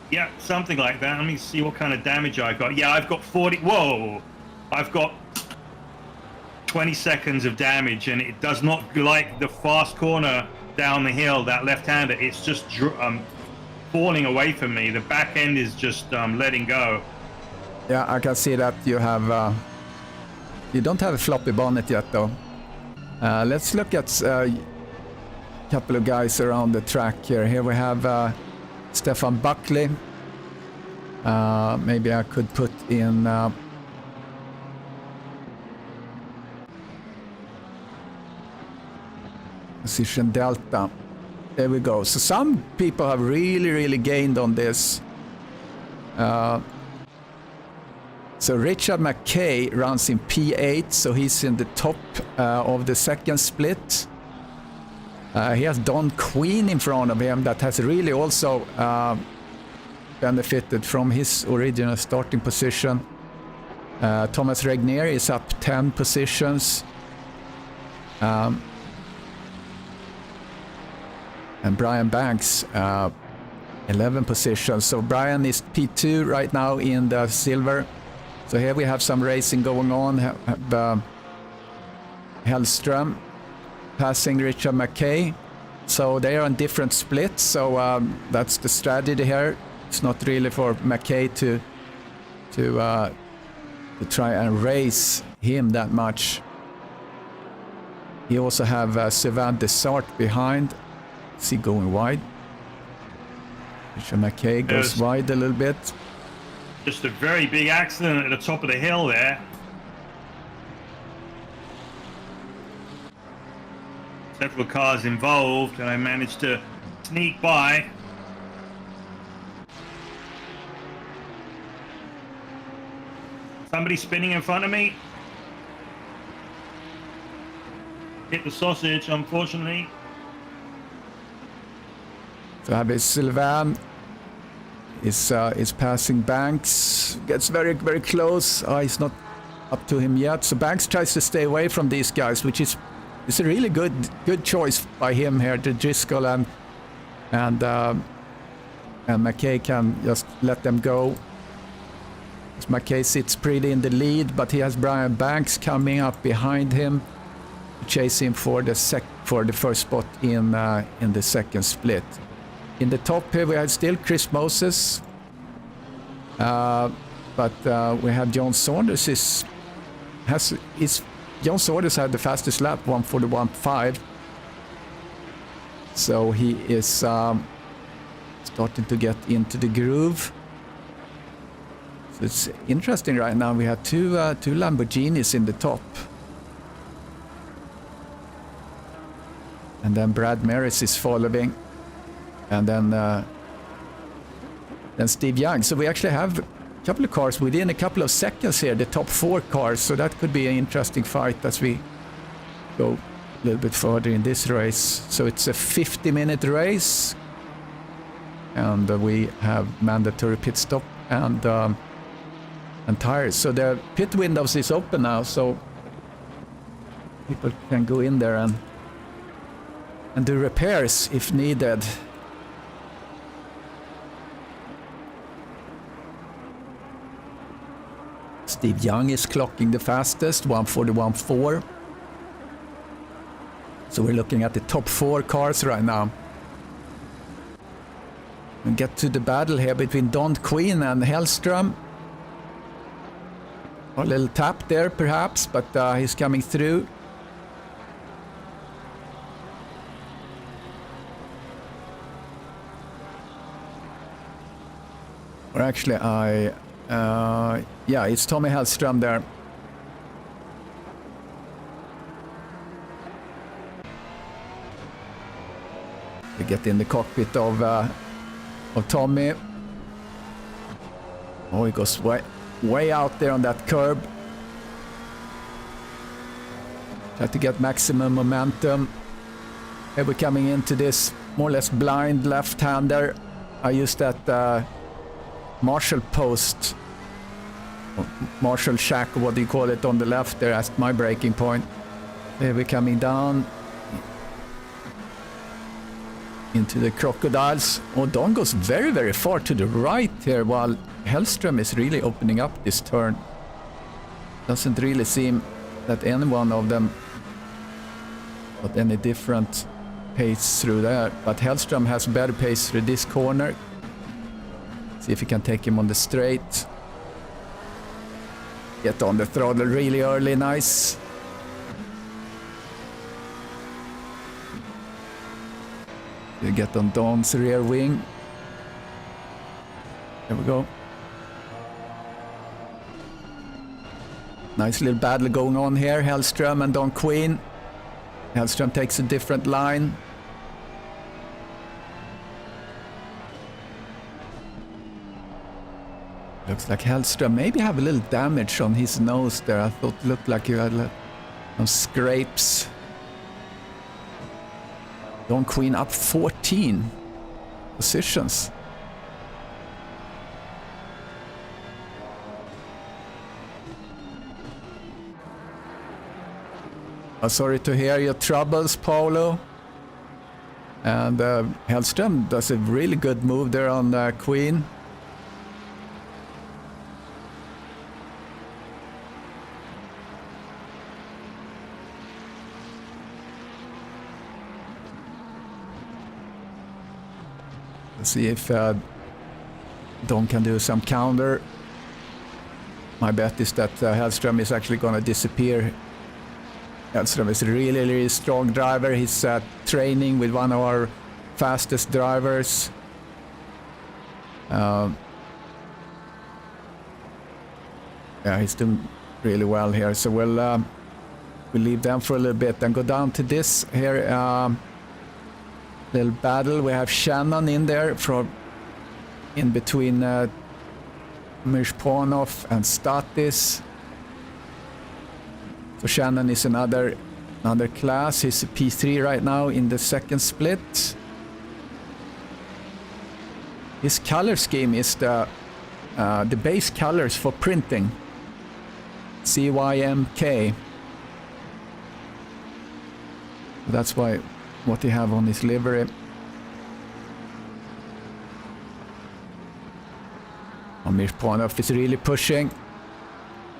Yeah, something like that. Let me see what kind of damage I got. Yeah, I've got 40... Whoa! I've got 20 seconds of damage, and it does not like the fast corner down the hill, that left-hander. It's just falling away from me. The back end is just letting go. Yeah, I can see that you have... you don't have a floppy bonnet yet, though. Let's look at a couple of guys around the track here. Here we have Stefan Buckley. Maybe I could put in... position Delta. There we go. So some people have really gained on this. So Richard McKay runs in P8, so he's in the top of the second split. He has Don Queen in front of him that has really also benefited from his original starting position. Thomas Regnier is up 10 positions. And Brian Banks 11 positions. So Brian is P2 right now in the silver. So here we have some racing going on. Hellström passing Richard McKay. So they are on different splits. So that's the strategy here. It's not really for McKay to try and race him that much. You also have Sylvain Dessart behind. Is he going wide? Richard McKay goes wide a little bit. Just a very big accident at the top of the hill there. Several cars involved, and I managed to sneak by. Somebody spinning in front of me. Hit the sausage, unfortunately. So Sylvain is passing Banks, gets very close. He's not up to him yet. So Banks tries to stay away from these guys, which is a really good choice by him here. To Driscoll and McKay can just let them go. McKay sits pretty in the lead, but he has Brian Banks coming up behind him, chasing for the first spot in the second split. In the top here we have still Chris Moses. But we have John Saunders John Saunders had the fastest lap, 1:41.5. So he is starting to get into the groove. So it's interesting right now. We have two Lamborghinis in the top. And then Brad Maris is following. And then Steve Young. So we actually have a couple of cars within a couple of seconds here, the top 4 cars. So that could be an interesting fight as we go a little bit further in this race. So it's a 50-minute race. And we have mandatory pit stop and tires. So the pit windows is open now, so people can go in there and do repairs if needed. Steve Young is clocking the fastest, 1:41.4. So we're looking at the top 4 cars right now. And get to the battle here between Don Quinn and Hellstrom. A little tap there perhaps, but he's coming through. Or actually yeah, it's Tommy Hellstrom there. We get in the cockpit of Tommy. Oh, he goes way out there on that curb. Try to get maximum momentum. Here we're coming into this more or less blind left-hander. I use that Marshall post, Marshall shack, what do you call it, on the left there as my braking point. Here we're coming down into the crocodiles. Oh, Don goes very, very far to the right here while Hellstrom is really opening up this turn. Doesn't really seem that any one of them got any different pace through there, but Hellstrom has better pace through this corner. See if we can take him on the straight. Get on the throttle really early, nice. You get on Don's rear wing. There we go. Nice little battle going on here, Hellstrom and Don Quinn. Hellstrom takes a different line. Looks like Hellstrom maybe have a little damage on his nose there. I thought it looked like he had some scrapes. Don Quinn up 14 positions. Sorry to hear your troubles, Paolo. And Hellstrom does a really good move there on Quinn. Let's see if Don can do some counter. My bet is that Hellstrom is actually going to disappear. Hellstrom is a really, really strong driver. He's training with one of our fastest drivers. Yeah, he's doing really well here. So we'll leave them for a little bit and go down to this here. Little battle. We have Shannon in there in between Mishponov and Statis. So Shannon is another class. He's a P3 right now in the second split. His color scheme is the base colors for printing. CYMK. That's what he have on his livery. Mishponov is really pushing.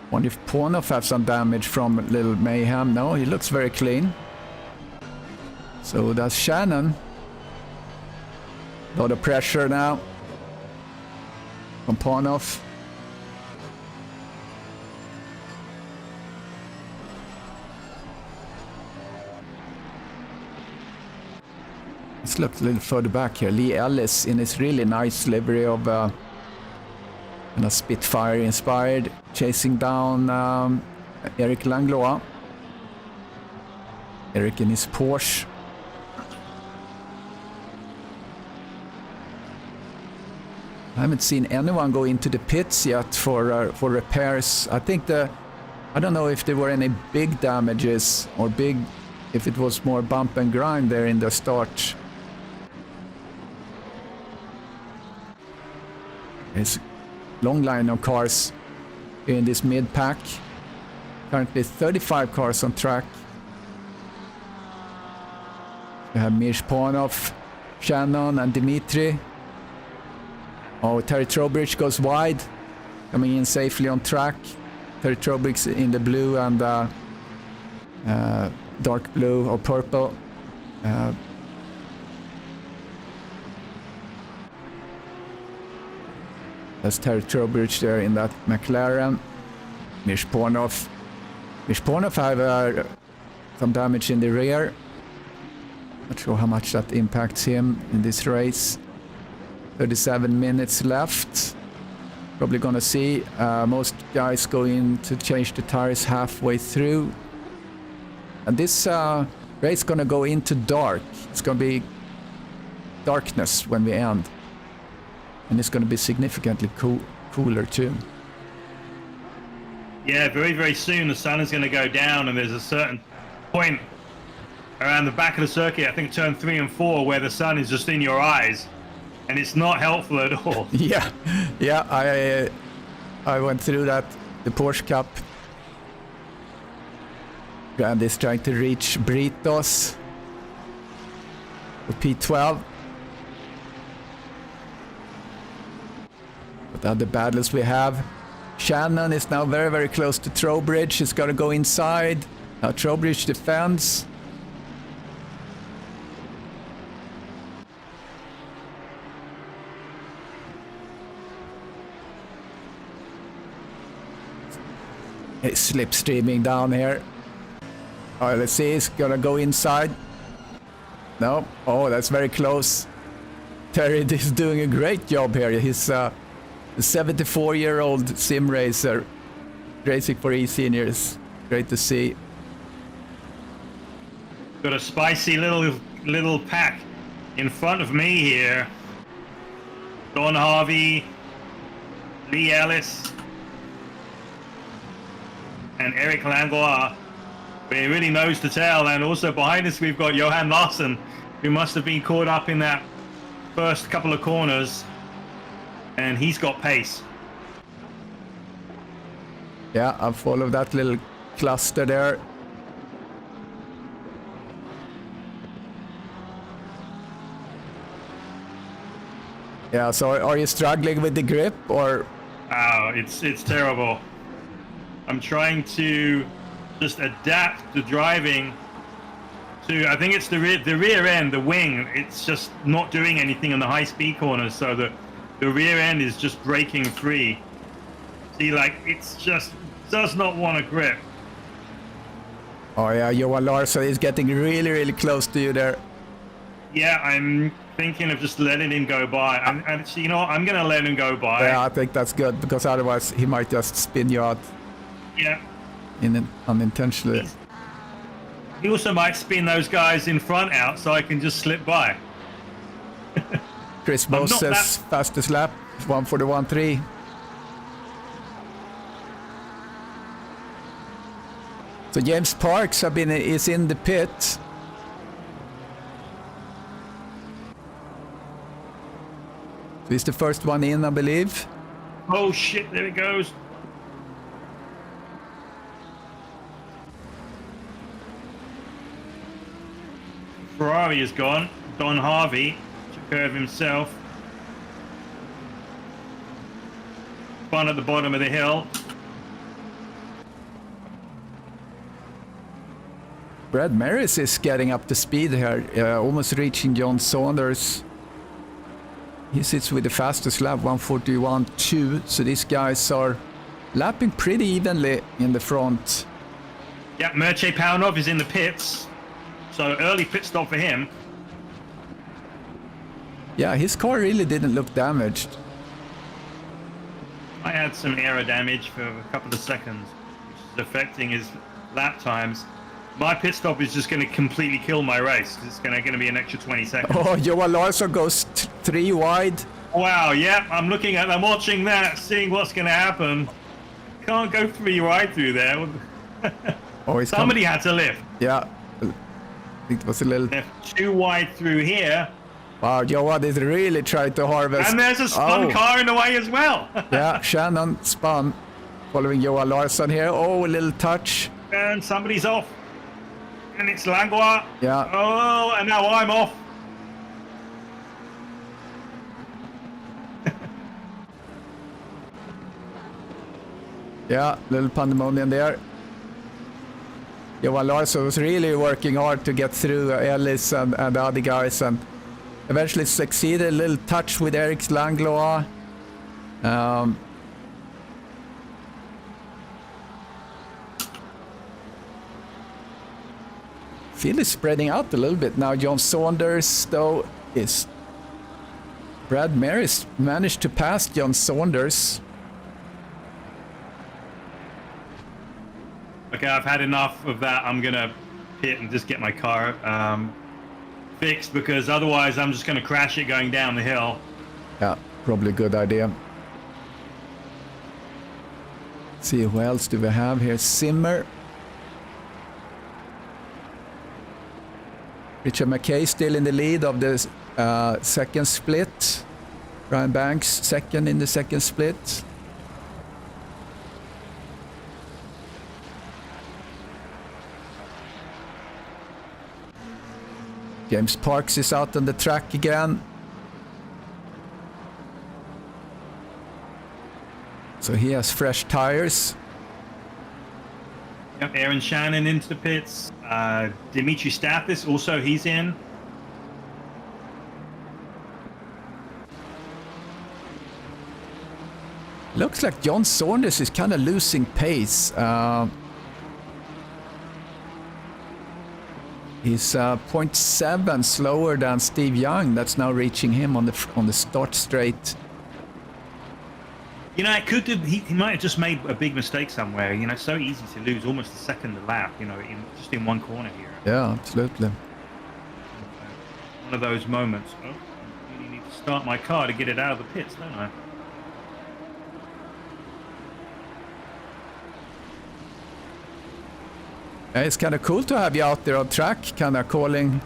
Wonder if Ponov have some damage from little mayhem. No, he looks very clean. So does Shannon. A lot of pressure now from Panov. Let's look a little further back here. Lee Ellis in his really nice livery of a Spitfire inspired, chasing down Eric Langlois. Eric in his Porsche. I haven't seen anyone go into the pits yet for repairs. I think I don't know if there were any big damages or if it was more bump and grind there in the start. There's a long line of cars in this mid pack. Currently 35 cars on track. We have Mirj Panov, Shannon and Dimitri. Oh, Terry Trowbridge goes wide, coming in safely on track. Terry Trowbridge in the blue and dark blue or purple. That's Terry Trowbridge there in that McLaren. Mirj Panov. Mirj Panov have some damage in the rear. Not sure how much that impacts him in this race. 37 minutes left. Probably gonna see most guys go in to change the tires halfway through. And this race gonna go into dark. It's gonna be darkness when we end. And it's gonna be significantly cooler too. Yeah, very, very soon the sun is gonna go down, and there's a certain point around the back of the circuit, I think turn 3 and 4, where the sun is just in your eyes. And it's not helpful at all. Yeah, I went through that, the Porsche Cup. Grand is trying to reach Britos for P12. But the other battles we have, Shannon is now very, very close to Trowbridge. He's got to go inside. Now Trowbridge defends. It's slipstreaming down here. Oh, let's see, he's gonna go inside. No, oh, that's very close. Terry is doing a great job here. He's a 74-year-old sim racer racing for eSeniors. Great to see. Got a spicy little pack in front of me here. Don Harvey, Lee Ellis, and Eric Langlois. He really knows the tail. And also behind us we've got Johan Larsen, who must have been caught up in that first couple of corners, and he's got pace. Yeah, I'll follow that little cluster there. Yeah, so are you struggling with the grip or? Oh, it's terrible. I'm trying to just adapt the driving to, I think it's the rear end, the wing. It's just not doing anything on the high speed corners, so the rear end is just breaking free. See, like, it's just does not want to grip. Oh yeah, Johan Larsson is getting really, really close to you there. Yeah, I'm thinking of just letting him go by. And you know what? I'm going to let him go by. Yeah, I think that's good, because otherwise he might just spin you out. Yeah. Unintentionally. He also might spin those guys in front out, so I can just slip by. Chris Moses' fastest lap, 1:41.3. So James Parks is in the pit. So he's the first one in, I believe. Oh shit, there it goes. Ferrari is gone. Don Harvey took care of himself. Fun at the bottom of the hill. Brad Maris is getting up to speed here, almost reaching John Saunders. He sits with the fastest lap, 1:41.2. So these guys are lapping pretty evenly in the front. Yeah, Mircea Paunov is in the pits. So early pit stop for him. Yeah, his car really didn't look damaged. I had some aero damage for a couple of seconds, which is affecting his lap times. My pit stop is just going to completely kill my race. It's going to be an extra 20 seconds. Oh, Johan Larsson goes 3 wide. Wow, yeah, I'm watching that, seeing what's going to happen. Can't go 3 wide through there. Oh, somebody had to lift. Yeah, it was a little... Left 2 wide through here. Wow, Johan is really trying to harvest. And there's a spun car in the way as well. Yeah, Shannon spun, following Johan Larsson here. Oh, a little touch. And somebody's off. And it's Langlois. Yeah. Oh, and now I'm off. Yeah, little pandemonium there. Johan Larsson was really working hard to get through Ellis and the other guys, and eventually succeeded. A little touch with Eric Langlois. Field is spreading out a little bit now. John Saunders, though, is... Brad Maris managed to pass John Saunders. Okay, I've had enough of that. I'm going to pit and just get my car fixed, because otherwise I'm just going to crash it going down the hill. Yeah, probably a good idea. Let's see, who else do we have here? Simmer. Richard McKay still in the lead of the second split. Ryan Banks second in the second split. James Parks is out on the track again. So he has fresh tires. Yep, Aaron Shannon into the pits. Dimitri Stathis, also he's in. Looks like John Saunders is kind of losing pace. He's 0.7 slower than Steve Young. That's now reaching him on the start straight. You know, it could have, he might have just made a big mistake somewhere. You know, so easy to lose almost a second a lap, you know, just in one corner here. Yeah, absolutely. One of those moments. Oh, I really need to start my car to get it out of the pits, don't I? Yeah, it's kind of cool to have you out there on track, kind of calling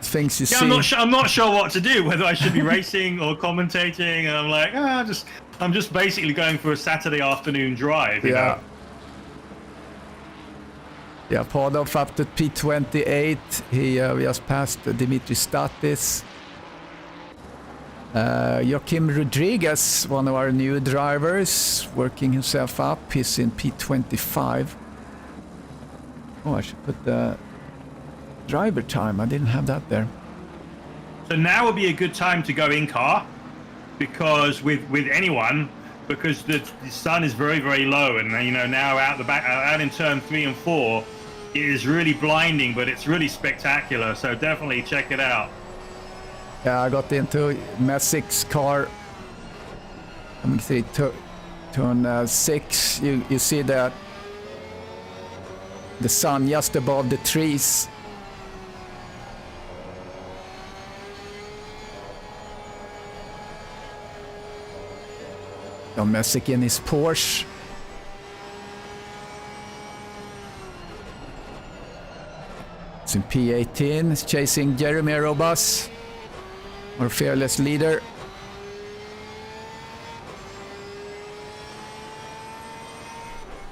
things you see. I'm not sure what to do, whether I should be racing or commentating. And I'm like, I'm just basically going for a Saturday afternoon drive. You know? Yeah, Podolf up to P28. He just passed Dimitri Stathis. Joaquim Rodriguez, one of our new drivers, working himself up. He's in P25. Oh, I should put the driver time. I didn't have that there. So now would be a good time to go in car, because with anyone, because the sun is very, very low, and you know, now out in turn 3 and 4, it is really blinding, but it's really spectacular. So definitely check it out. Yeah, I got into Messik's car. Let me see, turn 6. You see that the sun just above the trees. John Messick in his Porsche. It's in P18. He's chasing Jeremy Robas, our fearless leader.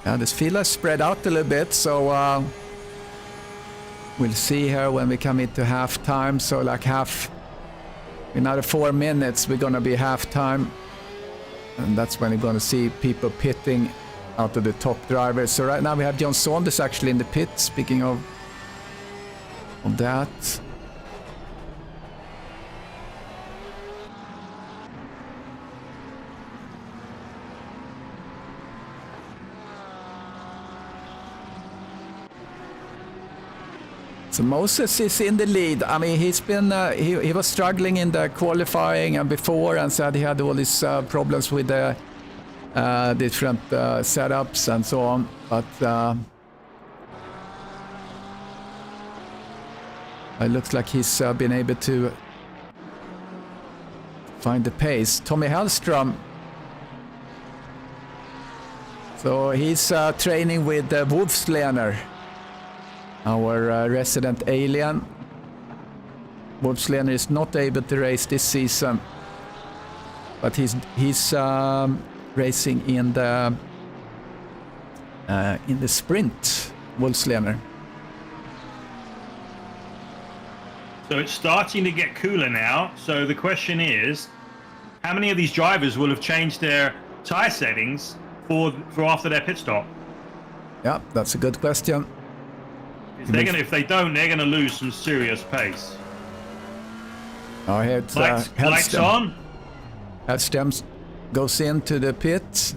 Yeah, this field has spread out a little bit, so we'll see here when we come into halftime. So like another 4 minutes, we're gonna be halftime, and that's when you're gonna see people pitting out of the top drivers. So right now we have John Saunders actually in the pit. Speaking of that, So Moses is in the lead. I mean, he's been he was struggling in the qualifying and before, and said he had all these problems with the different setups and so on. But it looks like he's been able to find the pace. Tommy Hellstrom. So he's training with Wolfslener, our resident alien. Wolfslener is not able to race this season, but he's racing in the sprint. Wolfslener. So it's starting to get cooler now. So the question is, how many of these drivers will have changed their tire settings for after their pit stop? Yeah, that's a good question. If they don't, they're gonna lose some serious pace. Oh, here it's lights on. Hellström goes into the pit.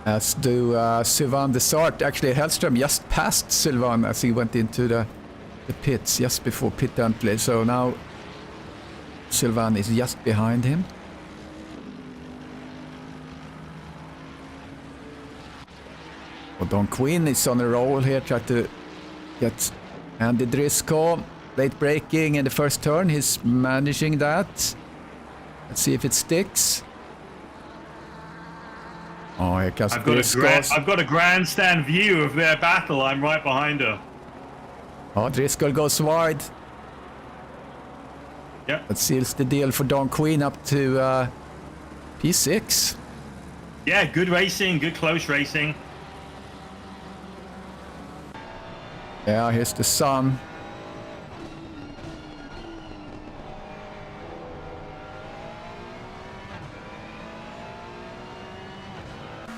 As do Sylvain Desart. Actually, Hellström just passed Sylvain as he went into the pits just before pit entry. So now Sylvain is just behind him. Well, Don Quinn is on a roll here, trying to get Andy Driscoll. Late braking in the first turn, he's managing that. Let's see if it sticks. Oh, here comes Driscoll. I've got a grandstand view of their battle. I'm right behind her. Oh, Driscoll goes wide. Yeah. That seals the deal for Don Quinn up to P6. Yeah, good racing, good close racing. Yeah, here's the sun.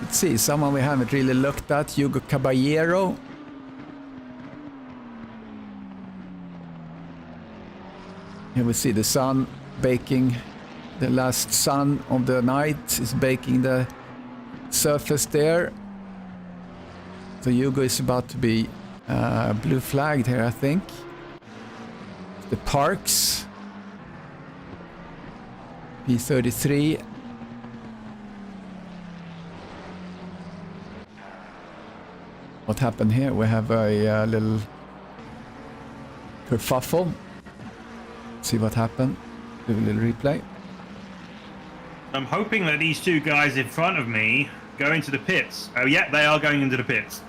Let's see, someone we haven't really looked at, Hugo Caballero. Here we see the sun baking, the last sun of the night is baking the surface there. So Hugo is about to be blue flagged here, I think. The Parks. P33. What happened here? We have a little kerfuffle. See what happened. Do a little replay. I'm hoping that these two guys in front of me go into the pits. Oh yeah, they are going into the pits.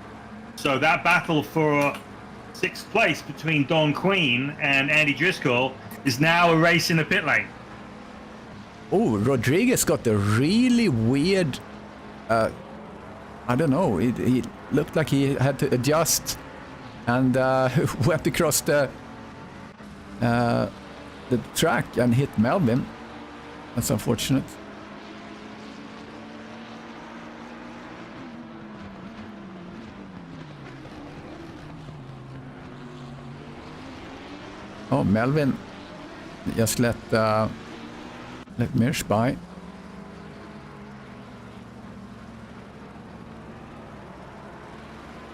So that battle for 6th place between Don Quinn and Andy Driscoll is now a race in the pit lane. Oh, Rodriguez got a really weird... I don't know, he looked like he had to adjust and went across the track and hit Melvin. That's unfortunate. Oh, Melvin just let Mirsch by.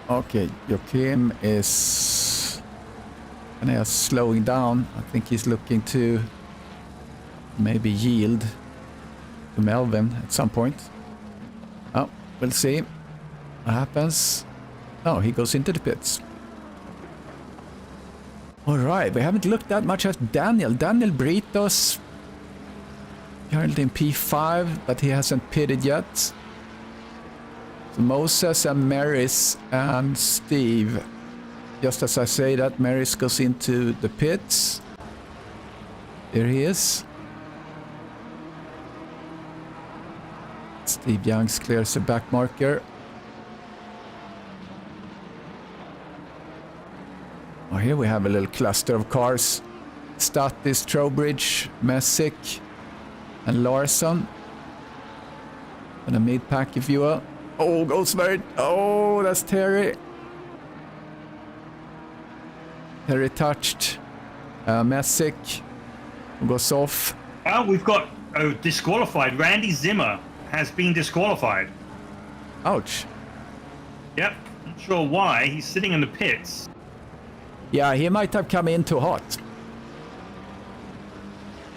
Okay, Joachim is slowing down. I think he's looking to maybe yield to Melvin at some point. Oh, we'll see what happens. Oh, he goes into the pits. All right, we haven't looked that much at Daniel. Daniel Britos, currently in P5, but he hasn't pitted yet. Moses and Maris and Steve. Just as I say that, Maris goes into the pits. There he is. Steve Youngs clears the back marker. Oh, here we have a little cluster of cars. Stattis, Trowbridge, Messick, and Larson. And a mid-pack, if you will. Oh, goes very... Oh, that's Terry. Terry touched. Messick goes off. Well, we've got disqualified. Randy Zimmer has been disqualified. Ouch. Yep. Not sure why. He's sitting in the pits. Yeah, he might have come in too hot.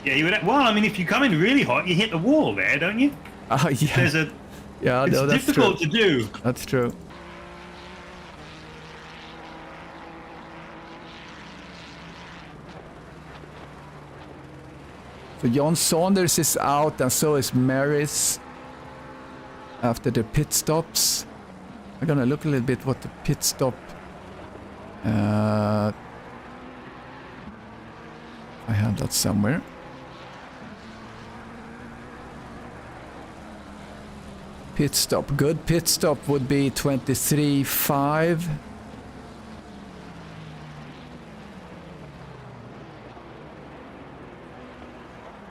Yeah, you would. Well, I mean, if you come in really hot, you hit the wall there, don't you? Oh, yeah. There's a. Yeah, it's no, that's difficult true. to do. That's true. So John Saunders is out, and so is Maris after the pit stops. I'm gonna look a little bit what the pit stop. I have that somewhere. Pit stop. Good pit stop would be 23.5.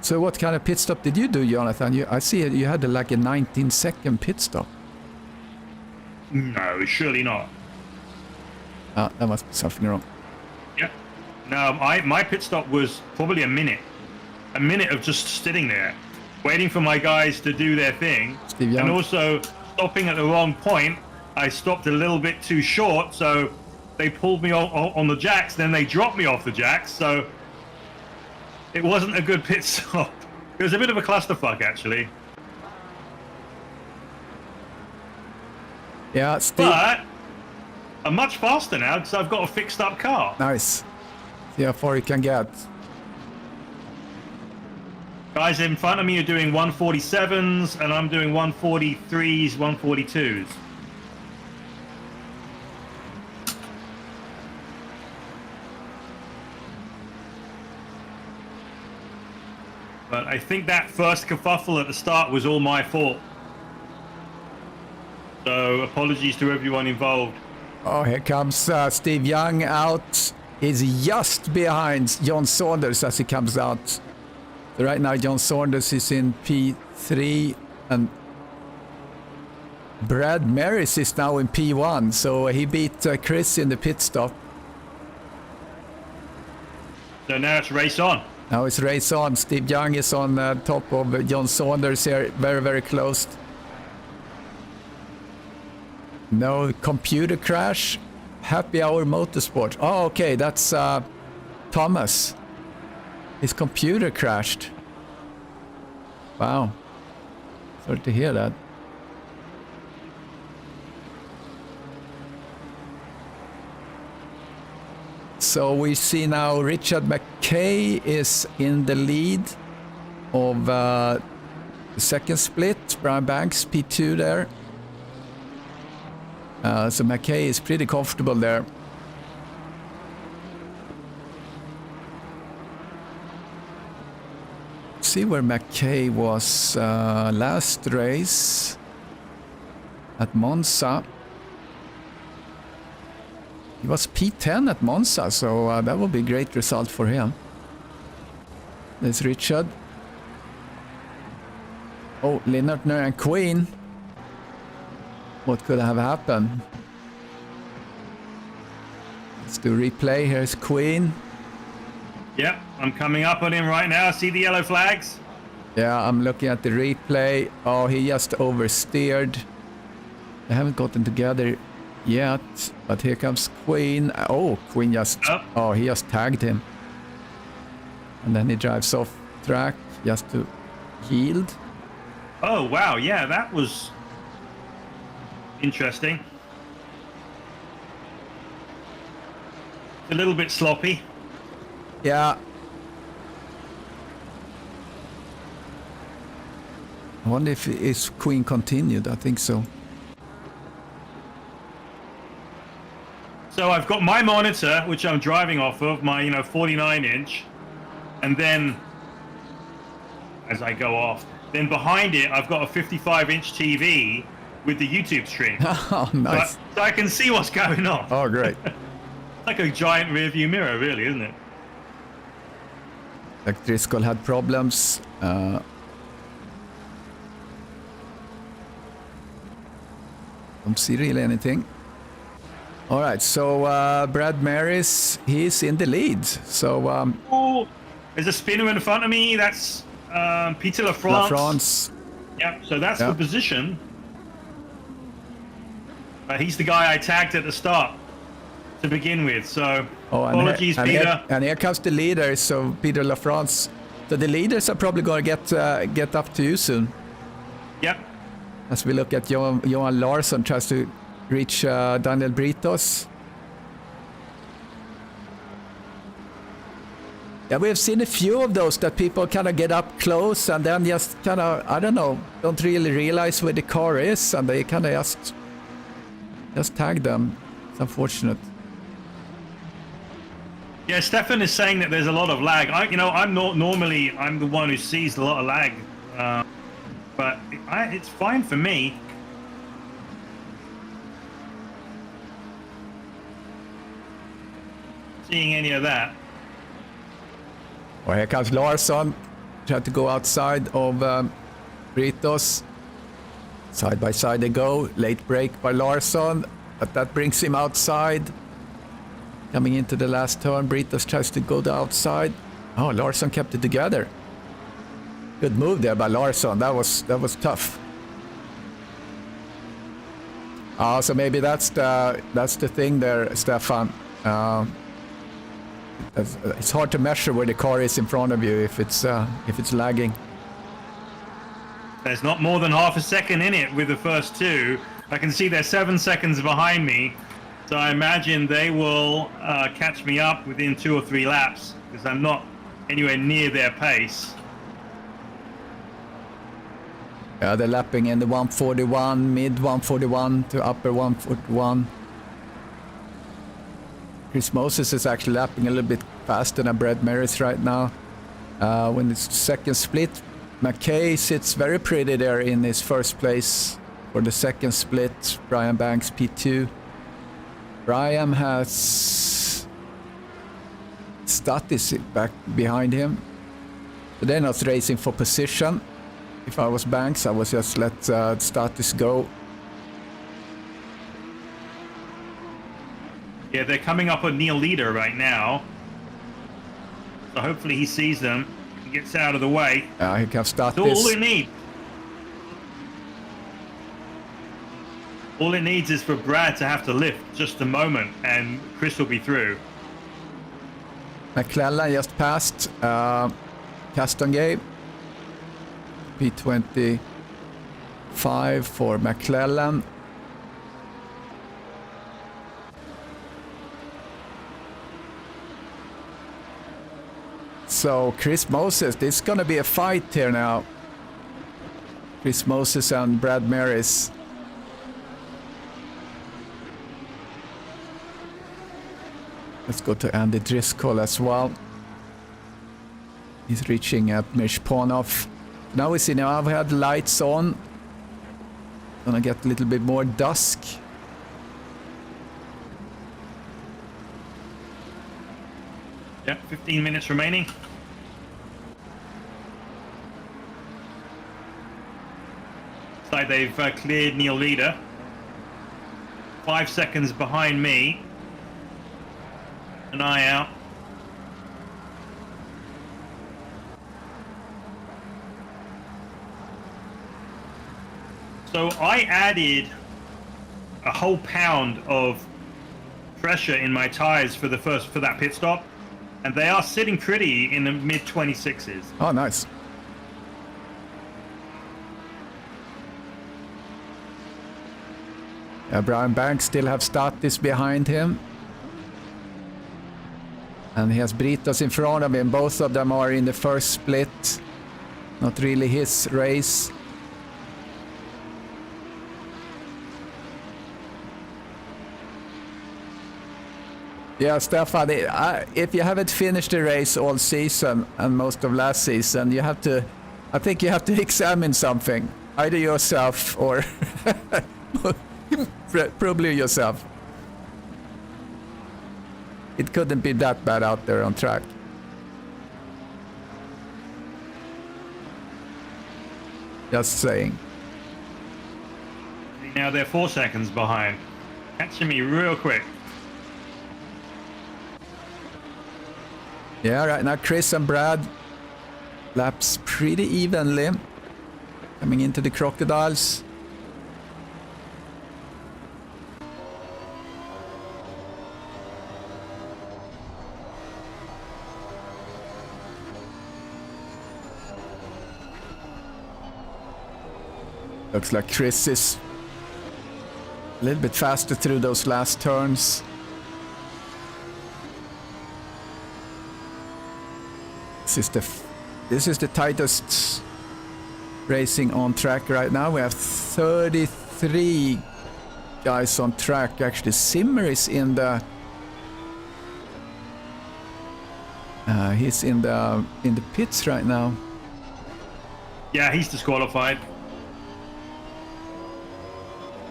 So what kind of pit stop did you do, Jonathan? I see you had like a 19-second pit stop. No, surely not. There must be something wrong. Yeah. No, my pit stop was probably a minute. A minute of just sitting there, waiting for my guys to do their thing. Steve Young. And also stopping at the wrong point. I stopped a little bit too short, so they pulled me on the jacks, then they dropped me off the jacks, so it wasn't a good pit stop. It was a bit of a clusterfuck, actually. Yeah, Steve. But I'm much faster now because I've got a fixed up car. Nice. See how far you can get. Guys in front of me are doing 147s, and I'm doing 143s, 142s. But I think that first kerfuffle at the start was all my fault. So apologies to everyone involved. Oh, here comes Steve Young out. He's just behind John Saunders as he comes out. So right now John Saunders is in P3 and Brad Maris is now in P1. So he beat Chris in the pit stop. So now it's race on. Now it's race on. Steve Young is on top of John Saunders here, very, very close. No computer crash. Happy Hour Motorsport. Oh, okay, that's Thomas. His computer crashed. Wow. Sorry to hear that. So we see now Richard McKay is in the lead of the second split. Brian Banks, P2 there. So McKay is pretty comfortable there. See where McKay was last race at Monza. He was P10 at Monza, so that would be a great result for him. There's Richard. Oh, Linnertner and Queen. What could have happened? Let's do replay. Here's Queen. Yep, I'm coming up on him right now. See the yellow flags? Yeah, I'm looking at the replay. Oh, he just oversteered. They haven't gotten together yet, but here comes Queen. Oh, Queen just... Oh, he just tagged him. And then he drives off track just to yield. Oh, wow. Yeah, that was interesting. A little bit sloppy. Yeah. I wonder if Queen continued. I think so. So I've got my monitor, which I'm driving off of, my 49-inch, and then as I go off, then behind it I've got a 55-inch TV with the YouTube stream. Oh, nice. So I can see what's going on. Oh, great. It's like a giant rear view mirror, really, isn't it? Like Driscoll had problems. Don't see really anything. All right, so Brad Maris, he's in the lead. So oh, there's a spinner in front of me. That's Peter LaFrance. LaFrance. Yep. So that's the position. He's the guy I tagged at the start to begin with, so apologies, Peter. And here comes the leader, so Peter LaFrance. So the leaders are probably going to get up to you soon. Yep. As we look at Johan Larsson tries to reach Daniel Britos. Yeah, we have seen a few of those that people kind of get up close and then just kind of, I don't know, don't really realize where the car is, and they kind of just tag them. It's unfortunate. Yeah, Stefan is saying that there's a lot of lag. I'm normally the one who sees a lot of lag, but it's fine for me. Seeing any of that. Well, here comes Larsson. Try to go outside of Britos. Side by side they go. Late break by Larsson, but that brings him outside. Coming into the last turn, Britos tries to go the outside. Oh, Larsson kept it together. Good move there by Larsson. That was tough. So maybe that's the thing there, Stefan. It's hard to measure where the car is in front of you if it's lagging. There's not more than half a second in it with the first two. I can see they're 7 seconds behind me, so I imagine they will catch me up within 2 or 3 laps because I'm not anywhere near their pace. Yeah, they're lapping in the 141, mid 141 to upper 141. Chris Moses is actually lapping a little bit faster than Brad Maris right now. When it's second split, McKay sits very pretty there in his first place for the second split. Brian Banks P2. Brian has Statis back behind him. So they're not racing for position. If I was Banks, I would just let Statis go. Yeah, they're coming up on Neil Leader right now. So hopefully he sees them and gets out of the way. Here comes Statis. So all it needs is for Brad to have to lift just a moment and Chris will be through. McClellan just passed Castongay. P25 for McClellan. So Chris Moses, this is gonna be a fight here now. Chris Moses and Brad Maris. Let's go to Andy Driscoll as well. He's reaching at Mishponov. Now we see now I've had lights on. Gonna get a little bit more dusk. Yeah, 15 minutes remaining. Looks like they've cleared Neil Leader. 5 seconds behind me. An eye out. So I added a whole pound of pressure in my tires for that pit stop, and they are sitting pretty in the mid 26s. Oh, nice. Yeah, Brian Banks still have Statis behind him. And he has Britos in front of him. Both of them are in the first split. Not really his race. Yeah, Stefan, if you haven't finished the race all season and most of last season, I think you have to examine something. Either yourself or probably yourself. It couldn't be that bad out there on track. Just saying. Now they're 4 seconds behind. Catching me real quick. Yeah, right now Chris and Brad laps pretty evenly. Coming into the Crocodiles. Looks like Chris is a little bit faster through those last turns. This is the tightest racing on track right now. We have 33 guys on track. Actually, Simmer is in the he's in the pits right now. Yeah, he's disqualified.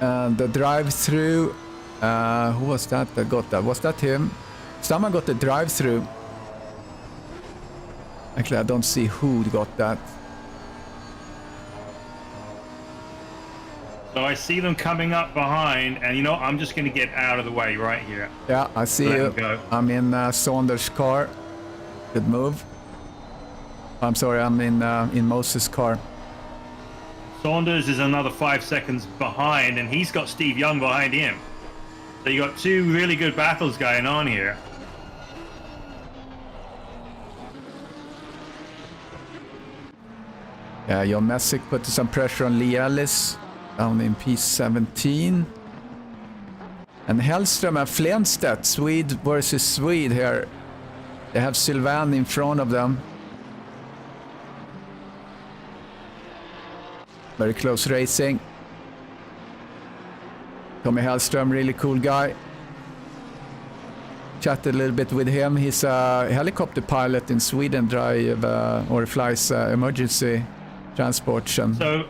And the drive-through, who was that got that? Was that him? Someone got the drive-through. Actually, I don't see who got that. So I see them coming up behind, and you know, I'm just going to get out of the way right here. Yeah, I see you. I'm in Saunders' car. Good move. I'm sorry, I'm in Moses' car. Saunders is another 5 seconds behind, and he's got Steve Young behind him. So you got two really good battles going on here. Yeah, John Messick put some pressure on Lee Ellis down in P17. And Hellström and Flenstedt, Swede versus Swede here. They have Sylvain in front of them. Very close racing. Tommy Hellström, really cool guy. Chatted a little bit with him. He's a helicopter pilot in Sweden, or flies emergency transport. So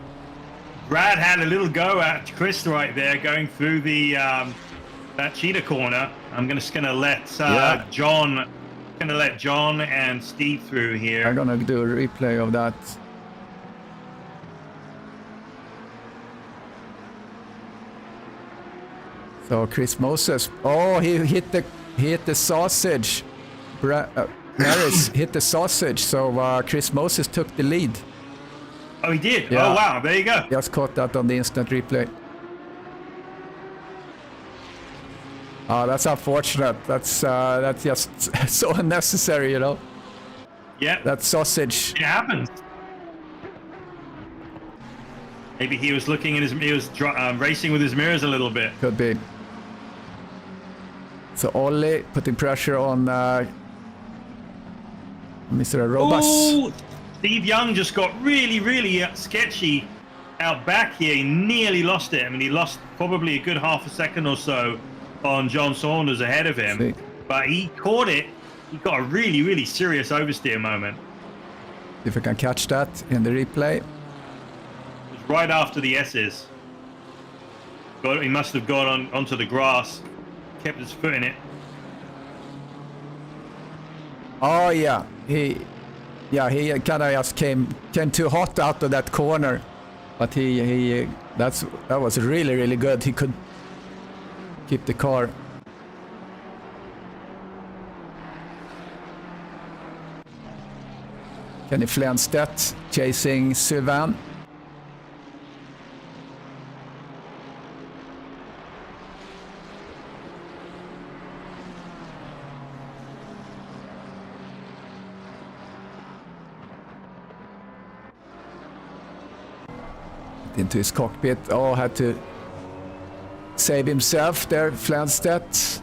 Brad had a little go at Chris right there, going through the that cheetah corner. I'm just gonna let John and Steve through here. I'm gonna do a replay of that. So Chris Moses, he hit the sausage. Maris hit the sausage, so Chris Moses took the lead. Oh, he did? Yeah. Oh, wow, there you go. Just caught that on the instant replay. Oh, that's unfortunate. That's just so unnecessary, you know? Yeah. That sausage. It happens. Maybe he was looking in he was racing with his mirrors a little bit. Could be. So Ollie putting pressure on Mr. Arobas. Ooh, Steve Young just got really, really sketchy out back here. He nearly lost it. I mean, he lost probably a good half a second or so on John Saunders ahead of him. See. But he caught it. He got a really, really serious oversteer moment. If I can catch that in the replay. It was right after the S's. He must have gone onto the grass, kept his foot in it. Oh yeah, he kind of just came too hot out of that corner, but that was really, really good. He could keep the car. Kenny Flenstedt chasing Sylvain. Into his cockpit. Oh, had to save himself there, Flenstedt.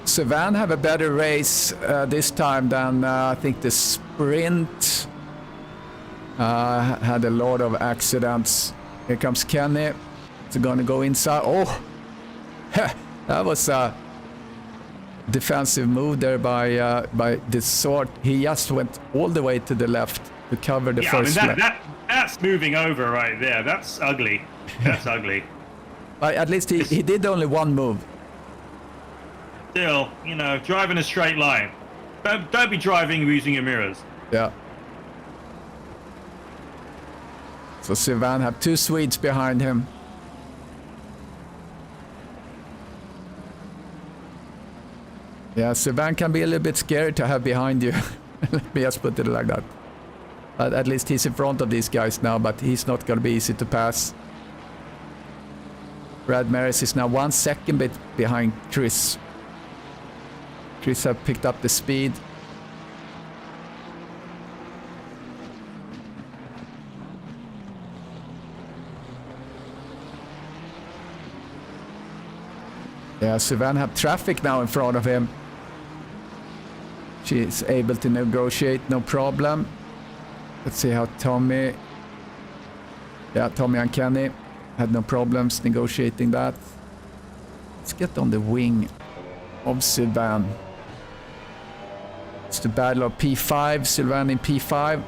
Sylvain have a better race this time than I think the sprint. Had a lot of accidents. Here comes Kenny. It's gonna go inside. Oh, that was a defensive move there by the sword. He just went all the way to the left to cover the first lap. That's moving over right there. That's ugly. That's ugly. But at least he did only one move. Still, you know, driving a straight line. Don't be driving using your mirrors. Yeah. So Sylvain have two Swedes behind him. Yeah, Sylvain can be a little bit scary to have behind you. Let me just put it like that. But at least he's in front of these guys now, but he's not going to be easy to pass. Brad Maris is now 1 second bit behind Chris. Chris have picked up the speed. Yeah, Sylvain have traffic now in front of him. She is able to negotiate, no problem. Let's see how Tommy... Yeah, Tommy and Kenny had no problems negotiating that. Let's get on the wing of Sylvain. It's the battle of P5, Sylvain in P5.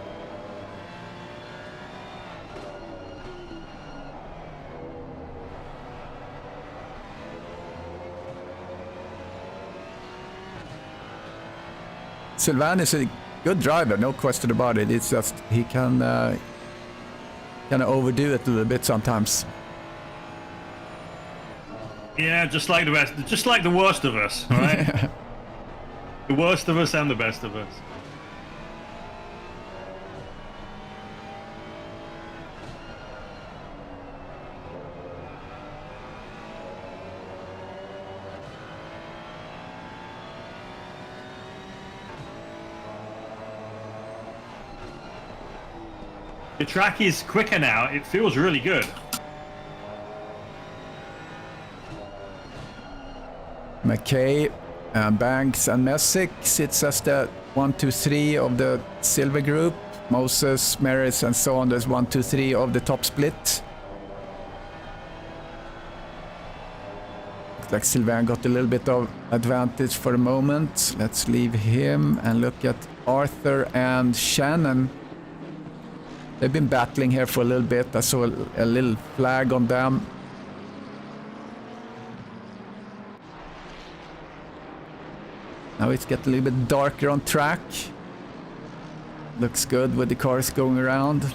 Sylvain is a good driver, no question about it. It's just he can kind of overdo it a little bit sometimes. Yeah, just like the rest, just like the worst of us, right? The worst of us and the best of us. The track is quicker now. It feels really good. McKay, Banks and Messick sits as the 1, 2, 3 of the silver group. Moses, Maris and so on, there's 1, 2, 3 of the top split. Looks like Sylvain got a little bit of advantage for a moment. Let's leave him and look at Arthur and Shannon. They've been battling here for a little bit. I saw a little flag on them. Now it's getting a little bit darker on track. Looks good with the cars going around.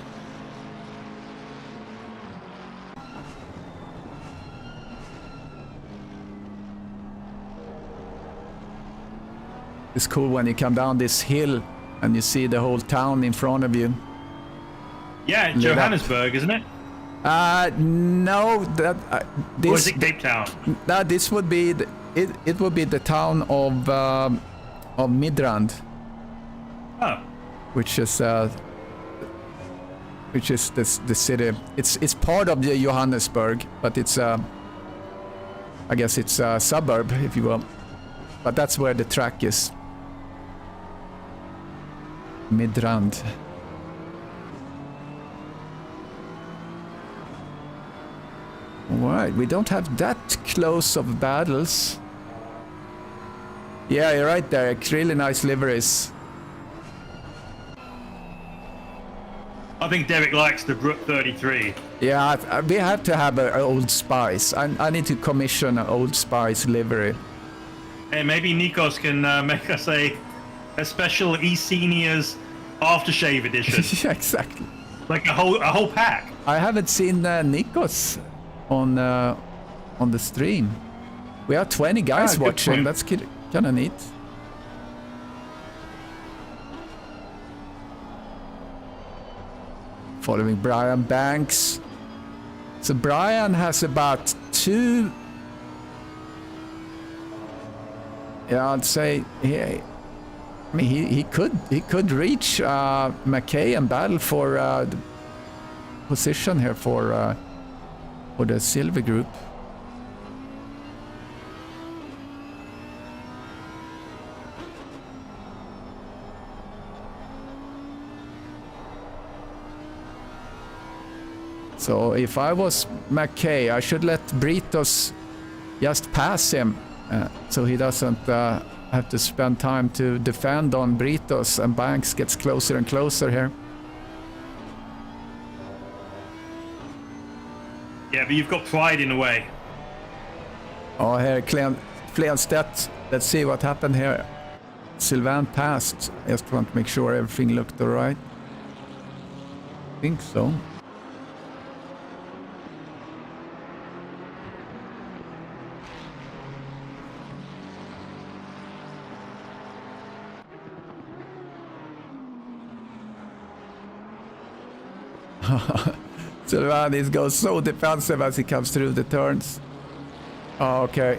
It's cool when you come down this hill and you see the whole town in front of you. Yeah, Johannesburg, isn't it? No, that this. Or is it Cape Town? This would be it would be the town of Midrand. Oh. Which is the city. It's part of the Johannesburg, but it's I guess it's a suburb, if you will. But that's where the track is. Midrand. Alright, we don't have that close of battles. Yeah, you're right there. Really nice liveries. I think Derek likes the Brook 33. Yeah, we have to have an Old Spice. I need to commission an Old Spice livery. Hey, maybe Nikos can make us a special eSeniors aftershave edition. Yeah, exactly. Like a whole pack. I haven't seen Nikos on the stream. We have 20 guys watching. That's kind of neat. Following Brian Banks. So Brian has about 2. Yeah, I'd say I mean he could reach McKay and battle for the position here for the silver group. So if I was McKay, I should let Britos just pass him so he doesn't have to spend time to defend on Britos, and Banks gets closer and closer here. Yeah, but you've got pride in a way. Oh, here, Flenstedt. Let's see what happened here. Sylvain passed. I just want to make sure everything looked alright. I think so. Sylvain goes so defensive as he comes through the turns. Oh, okay.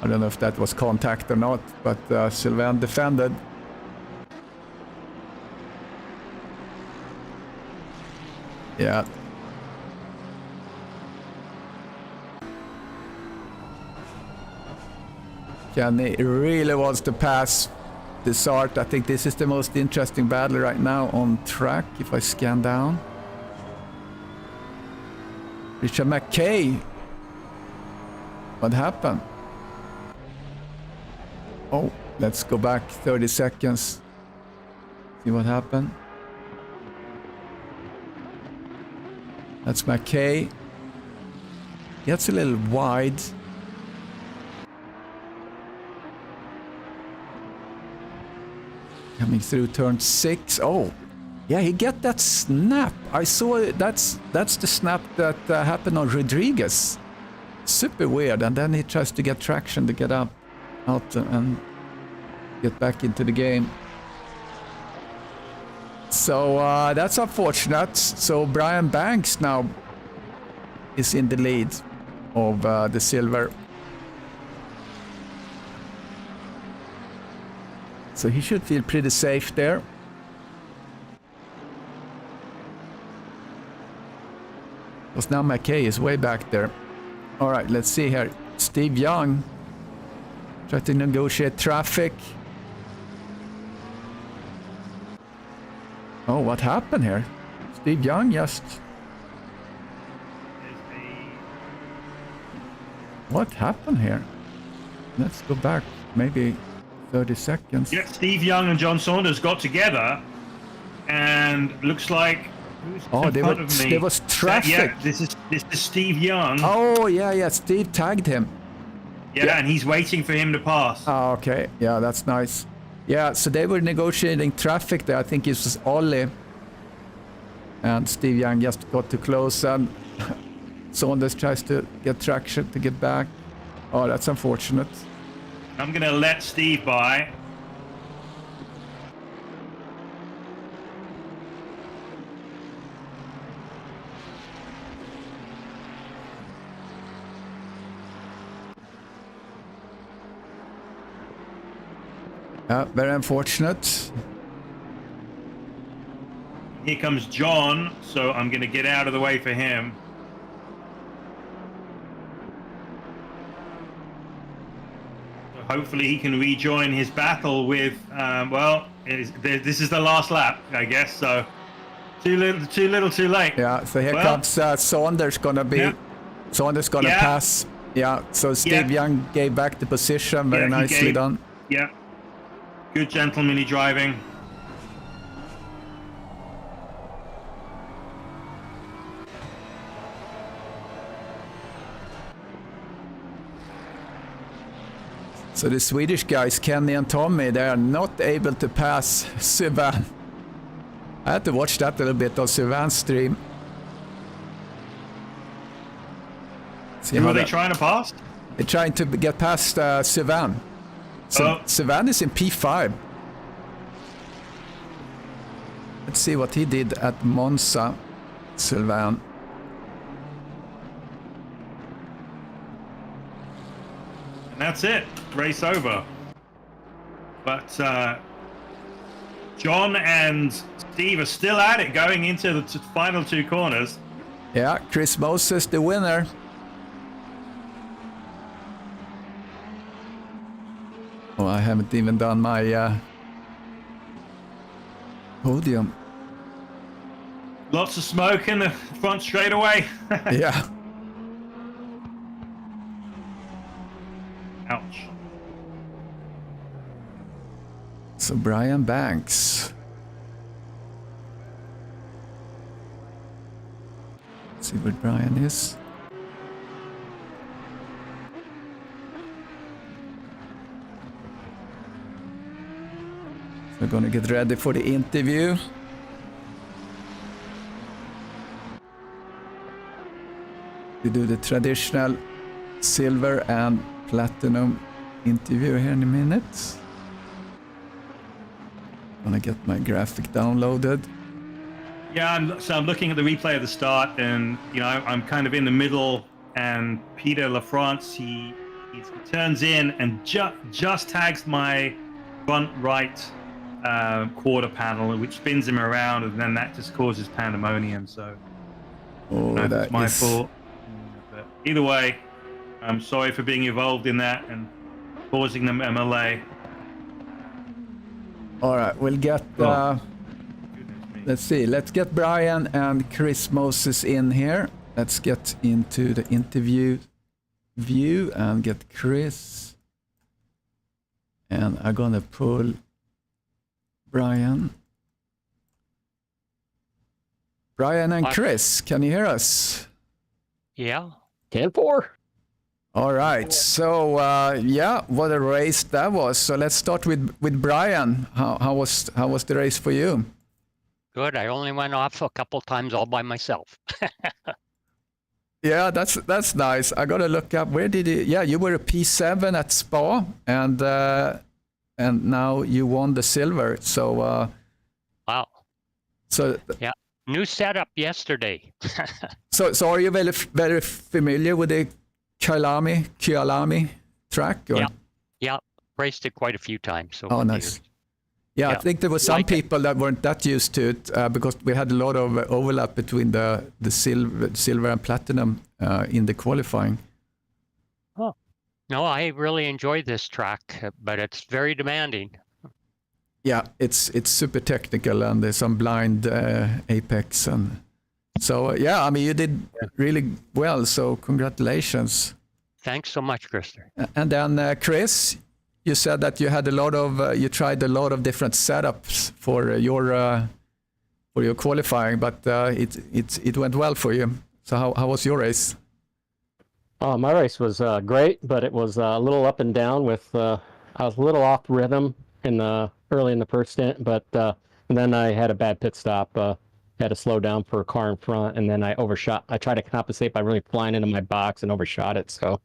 I don't know if that was contact or not, but Sylvain defended. Yeah. Kenny really wants to pass Desart. I think this is the most interesting battle right now on track, if I scan down. Richard McKay. What happened? Oh, let's go back 30 seconds. See what happened. That's McKay. Gets a little wide. Coming through turn 6. Oh, yeah, he get that snap. I saw it. That's the snap that happened on Rodriguez. Super weird. And then he tries to get traction to get out and get back into the game. So that's unfortunate. So Brian Banks now is in the lead of the silver. So he should feel pretty safe there. Because now McKay is way back there. All right, let's see here. Steve Young try to negotiate traffic. Oh, what happened here? Steve Young just... What happened here? Let's go back maybe 30 seconds. Yeah, Steve Young and John Saunders got together, and looks like... Oh, there was traffic. Yeah, this is Steve Young. Oh, yeah, Steve tagged him. Yeah, and he's waiting for him to pass. Oh, okay. Yeah, that's nice. Yeah, so they were negotiating traffic there. I think it was Ollie. And Steve Young just got too close, and Saunders tries to get traction to get back. Oh, that's unfortunate. I'm going to let Steve by. Very unfortunate. Here comes John, so I'm going to get out of the way for him. So hopefully he can rejoin his battle with, well, this is the last lap, I guess, so too little, too late. Yeah, so here comes Saunders gonna be, Saunders gonna pass. Yeah, so Steve Young gave back the position, very nicely done. Yeah. Good gentlemanly driving. So the Swedish guys, Kenny and Tommy, they are not able to pass Sylvain. I had to watch that a little bit on Sylvain's stream. Who are they trying to pass? They're trying to get past Sylvain. So Sylvain is in P5. Let's see what he did at Monza, Sylvain. And that's it. Race over. But John and Steve are still at it going into the final two corners. Yeah, Chris Moses, the winner. Oh, I haven't even done my podium. Lots of smoke in the front straightaway. Yeah. Ouch. So Brian Banks. Let's see where Brian is. We're gonna get ready for the interview. We do the traditional silver and platinum interview here in a minute. Gonna get my graphic downloaded. Yeah, so I'm looking at the replay of the start, and you know I'm kind of in the middle. And Peter LaFrance, he he turns in and just tags my front right quarter panel, which spins him around, and then that just causes pandemonium. So that's my fault. But either way, I'm sorry for being involved in that and causing them MLA. All right, we'll get. Let's see. Let's get Brian and Chris Moses in here. Let's get into the interview view and get Chris. And I'm gonna pull Brian. Brian and Chris, can you hear us? Yeah, 10-4. All right. So yeah, what a race that was. So let's start with Brian. How was the race for you? Good. I only went off a couple times all by myself. Yeah, that's nice. I gotta look up where did you? Yeah, you were a P7 at Spa, and now you won the silver. So wow. So yeah, new setup yesterday. so are you very familiar with the KYALAMI track? Or? Yeah, raced it quite a few times. So oh, nice. Yeah, I think there were some people that weren't that used to it because we had a lot of overlap between the silver and platinum in the qualifying. Oh, no, I really enjoyed this track, but it's very demanding. Yeah, it's super technical and there's some blind apex and so yeah, I mean you did really well. So congratulations. Thanks so much, Krister. And then Chris, you said that you had you tried a lot of different setups for your qualifying, but it went well for you. So how was your race? My race was great, but it was a little up and down. I was a little off rhythm early in the first stint, but and then I had a bad pit stop. Had to slow down for a car in front, and then I overshot. I tried to compensate by really flying into my box and overshot it. So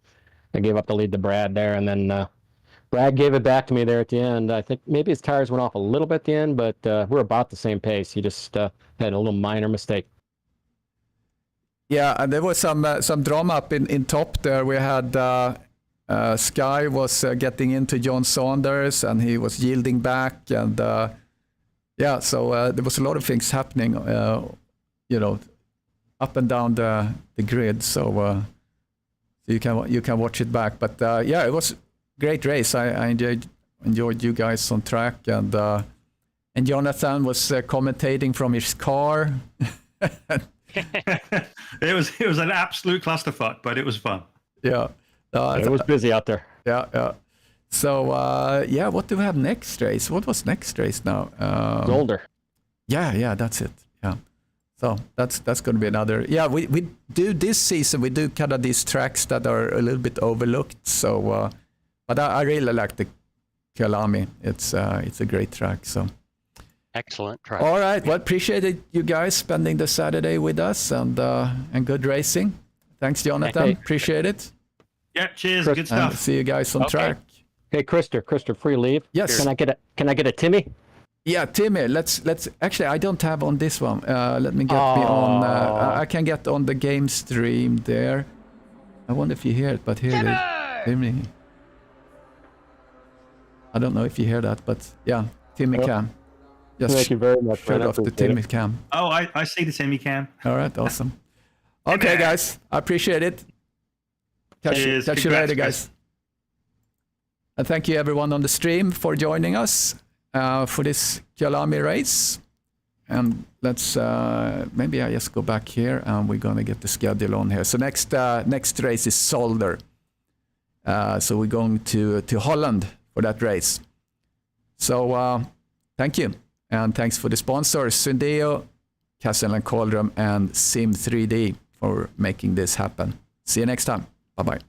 I gave up the lead to Brad there, and then Brad gave it back to me there at the end. I think maybe his tires went off a little bit at the end, but we're about the same pace. He just had a little minor mistake. Yeah, and there was some drama up in top there. We had Sky was getting into John Saunders, and he was yielding back, and yeah, so there was a lot of things happening, up and down the grid. So you can watch it back. But yeah, it was a great race. I enjoyed you guys on track, and Jonathan was commentating from his car. It was an absolute clusterfuck, but it was fun. Yeah, it was busy out there. Yeah. So yeah, what do we have next race? What was next race now? Zolder. Yeah, that's it. Yeah, so that's going to be another. Yeah, we do this season. We do kind of these tracks that are a little bit overlooked. So, but I really like the KYALAMI. It's a great track. So. Excellent track. All right. Well, appreciated you guys spending the Saturday with us and good racing. Thanks, Jonathan. Hey. Appreciate it. Yeah, cheers. Good stuff. And see you guys on track. Hey, Krister, before you leave, yes. Can I get a Timmy? Yeah, Timmy. Let's actually. I don't have on this one. Let me get me on. I can get on the game stream there. I wonder if you hear it, but here it is. Timmy. I don't know if you hear that, but yeah, Timmy can. Just thank you very much. Shut off the Timmy cam. Oh, I see the Timmy cam. All right, awesome. Okay, guys, I appreciate it. Catch you later, guys. And thank you everyone on the stream for joining us for this KYALAMI race. And let's maybe I just go back here and we're gonna get the schedule on here. So next race is Zolder. So we're going to Holland for that race. So thank you. And thanks for the sponsors, Syndeo, Castle & Cauldron, and Sim3D for making this happen. See you next time. Bye-bye.